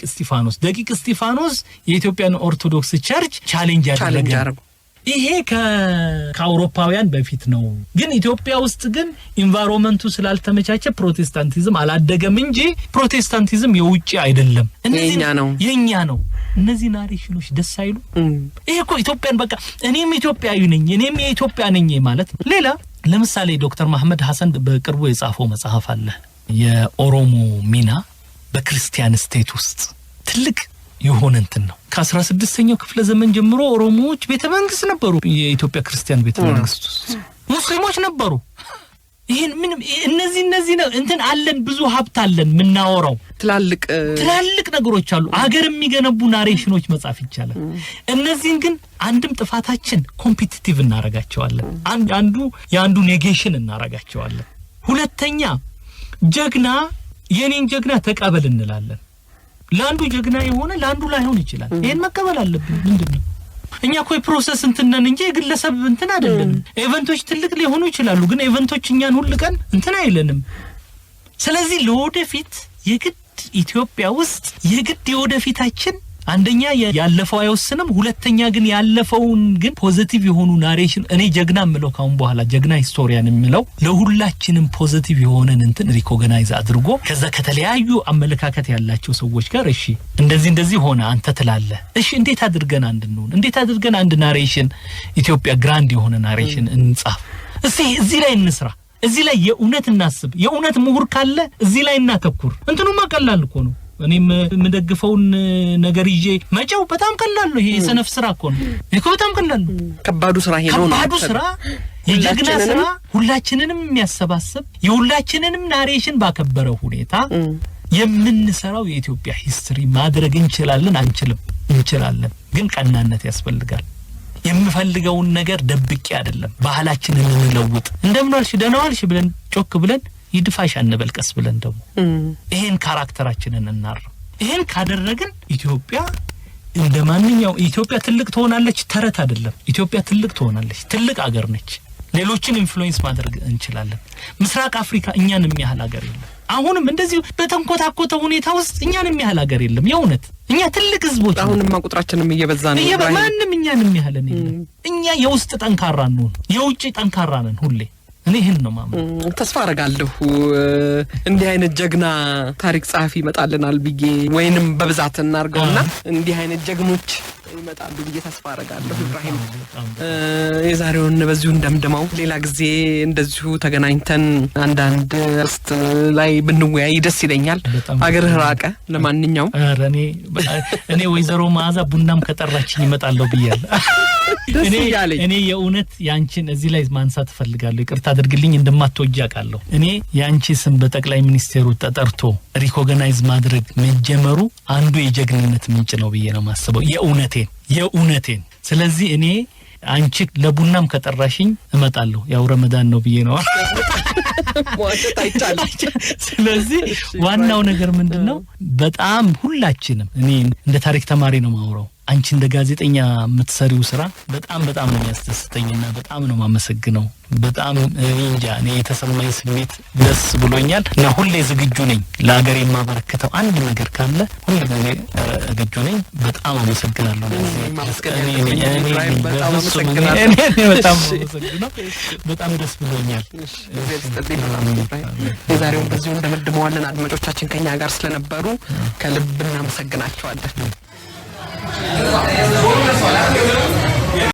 እስጢፋኖስ የኢትዮጵያን ኦርቶዶክስ ቸርች ቻሌንጅ ያደረገ ይሄ ከአውሮፓውያን በፊት ነው ግን ኢትዮጵያ ውስጥ ግን ኢንቫይሮንመንቱ ስላልተመቻቸ ፕሮቴስታንቲዝም አላደገም እንጂ ፕሮቴስታንቲዝም የውጪ አይደለም የኛ ነው እነዚህ ናሬሽኖች ደስ አይሉ ይሄ እኮ ኢትዮጵያን በቃ እኔም ኢትዮጵያዊ ነኝ እኔም የኢትዮጵያ ነኝ ማለት ሌላ ለምሳሌ ዶክተር መሐመድ ሐሰን በቅርቡ የጻፈው መጽሐፍ አለ የኦሮሞ ሚና በክርስቲያን ስቴት ውስጥ ትልቅ የሆነ እንትን ነው ከ16ኛው ክፍለ ዘመን ጀምሮ ኦሮሞዎች ቤተመንግስት ነበሩ የኢትዮጵያ ክርስቲያን ቤተመንግስት ሙስሊሞች ነበሩ ይሄን ምንም እነዚህ ነው እንትን አለን ብዙ ሀብት አለን ምናወራው ትላልቅ ነገሮች አሉ አገር የሚገነቡ ናሬሽኖች መጻፍ ይቻላል እነዚህን ግን አንድም ጥፋታችን ኮምፒቲቲቭ እናረጋቸዋለን አንዱ ኔጌሽን እናረጋቸዋለን ሁለተኛ ጀግና የኔን ጀግና ተቀበል እንላለን ላንዱ ጀግና የሆነ ላንዱ ላይሆን ይችላል ይሄን መቀበል አለብን ምንድነው እኛ ኮይ ፕሮሰስ እንተናን እንጂ ግለሰብ እንተና አይደለም ኢቨንቶች ትልቅ ሊሆኑ ይችላሉ ግን ኢቨንቶች እኛን ሁሉ ቀን እንተና አይለንም ስለዚህ ለወደፊት የግድ ኢትዮጵያ ውስጥ የግድ የወደፊታችን አንደኛ ያለፈው አይወስንም ሁለተኛ ግን ያለፈውን ግን ፖዚቲቭ የሆኑ ናሬሽን እኔ ጀግና ምለው ካሁን በኋላ ጀግና ሂስቶሪያን ምለው ለሁላችንም ፖዚቲቭ የሆነን እንትን ሪኮግናይዝ አድርጎ ከዛ ከተለያዩ አመለካከት ያላቸው ሰዎች ጋር እሺ እንደዚህ ሆነ አንተ ትላለ እሺ እንዴት አድርገን አንድ ናሬሽን ኢትዮጵያ ግራንድ የሆነ ናሬሽን እንጻፍ እዚህ ላይ እንስራ እዚህ ላይ የኡነት እናስብ የኡነት ምሁር ካለ እዚህ ላይ እናተኩር እንትኑማ ቀላል እኮ ነው እኔም ምደግፈውን ነገር ይዤ መጫው በጣም ቀላል ነው ይሄ ሰነፍ ስራ እኮ ነው እኮ በጣም ቀላል ነው ከባዱ ስራ ይሄ ነው ከባዱ ስራ የጀግና ስራ ሁላችንንም የሚያሰባስብ የሁላችንንም ናሬሽን ባከበረው ሁኔታ የምንሰራው የኢትዮጵያ ሂስትሪ ማድረግ እንችላለን ግን ቀናነት ያስፈልጋል የምፈልገውን ነገር ደብቄ አይደለም ባህላችንን እንለውጥ እንደምንዋልሽ ደናዋልሽ ብለን ጮክ ብለን ይድፋሽ አንበልቀስ ብለን ደሞ ይሄን ካራክተራችንን እናርም ይሄን ካደረግን ኢትዮጵያ እንደማንኛው ኢትዮጵያ ትልቅ ትሆናለች ተረት አይደለም ኢትዮጵያ ትልቅ ትሆናለች ትልቅ አገር ነች ሌሎችን ኢንፍሉዌንስ ማድረግ እንችላለን ምስራቅ አፍሪካ እኛን የሚያህል አገር የለም አሁንም እንደዚህ በተንኮታኮተ ሁኔታ ውስጥ እኛን የሚያህል አገር የለም የእውነት እኛ ትልቅ ህዝቦች አሁንም ቁጥራችንም እየበዛ ነው ማንንም እኛን የሚያህል የለም እኛ የውስጥ ጠንካራ ነን የውጪ ጠንካራ ነን ሁሌ እኔ ይሄን ነው ማመን ተስፋ አረጋለሁ እንዲህ አይነት ጀግና ታሪክ ጻፊ ይመጣልናል ብዬ ወይንም በብዛት እናርገውና እንዲህ አይነት ጀግኖች ይመጣሉ ብዬ ተስፋ አረጋለሁ ኢብራሂም የዛሬውን በዚሁ እንደምደማው ሌላ ጊዜ እንደዚሁ ተገናኝተን አንዳንድ እስት ላይ ብንወያይ ደስ ይለኛል አገርህ ራቀ ለማንኛውም እኔ ወይዘሮ ማዛ ቡናም ከጠራችኝ ይመጣለው ብያለሁ እኔ የኡነት ያንቺን እዚህ ላይ ማንሳት ፈልጋለሁ ይቅርታ አድርግልኝ እንደማትወጂ አቃለሁ እኔ ያንቺ ስም በጠቅላይ ሚኒስቴሩ ተጠርቶ ሪኮግናይዝ ማድረግ መጀመሩ አንዱ የጀግንነት ምንጭ ነው ብዬ ነው ማስበው የኡነቴን ስለዚህ እኔ አንቺ ለቡናም ከጠራሽኝ እመጣለሁ ያው ረመዳን ነው ብዬ ነው ሞት አይቻልም ስለዚህ ዋናው ነገር ምንድነው በጣም ሁላችንም እኔ እንደ ታሪክ ተማሪ ነው ማውራው አንቺ እንደ ጋዜጠኛ የምትሰሪው ስራ በጣም ነው የሚያስደስተኝና በጣም ነው ማመሰግነው በጣም እንጃ እኔ የተሰማኝ ስሜት ደስ ብሎኛል እና ሁሌ ዝግጁ ነኝ ለሀገሬ የማበረከተው አንድ ነገር ካለ ሁሌ ዝግጁ ነኝ በጣም አመሰግናለሁ በጣም ደስ ብሎኛል የዛሬውን በዚሁ እንደምድመዋለን አድማጮቻችን ከኛ ጋር ስለነበሩ ከልብ እናመሰግናቸዋለን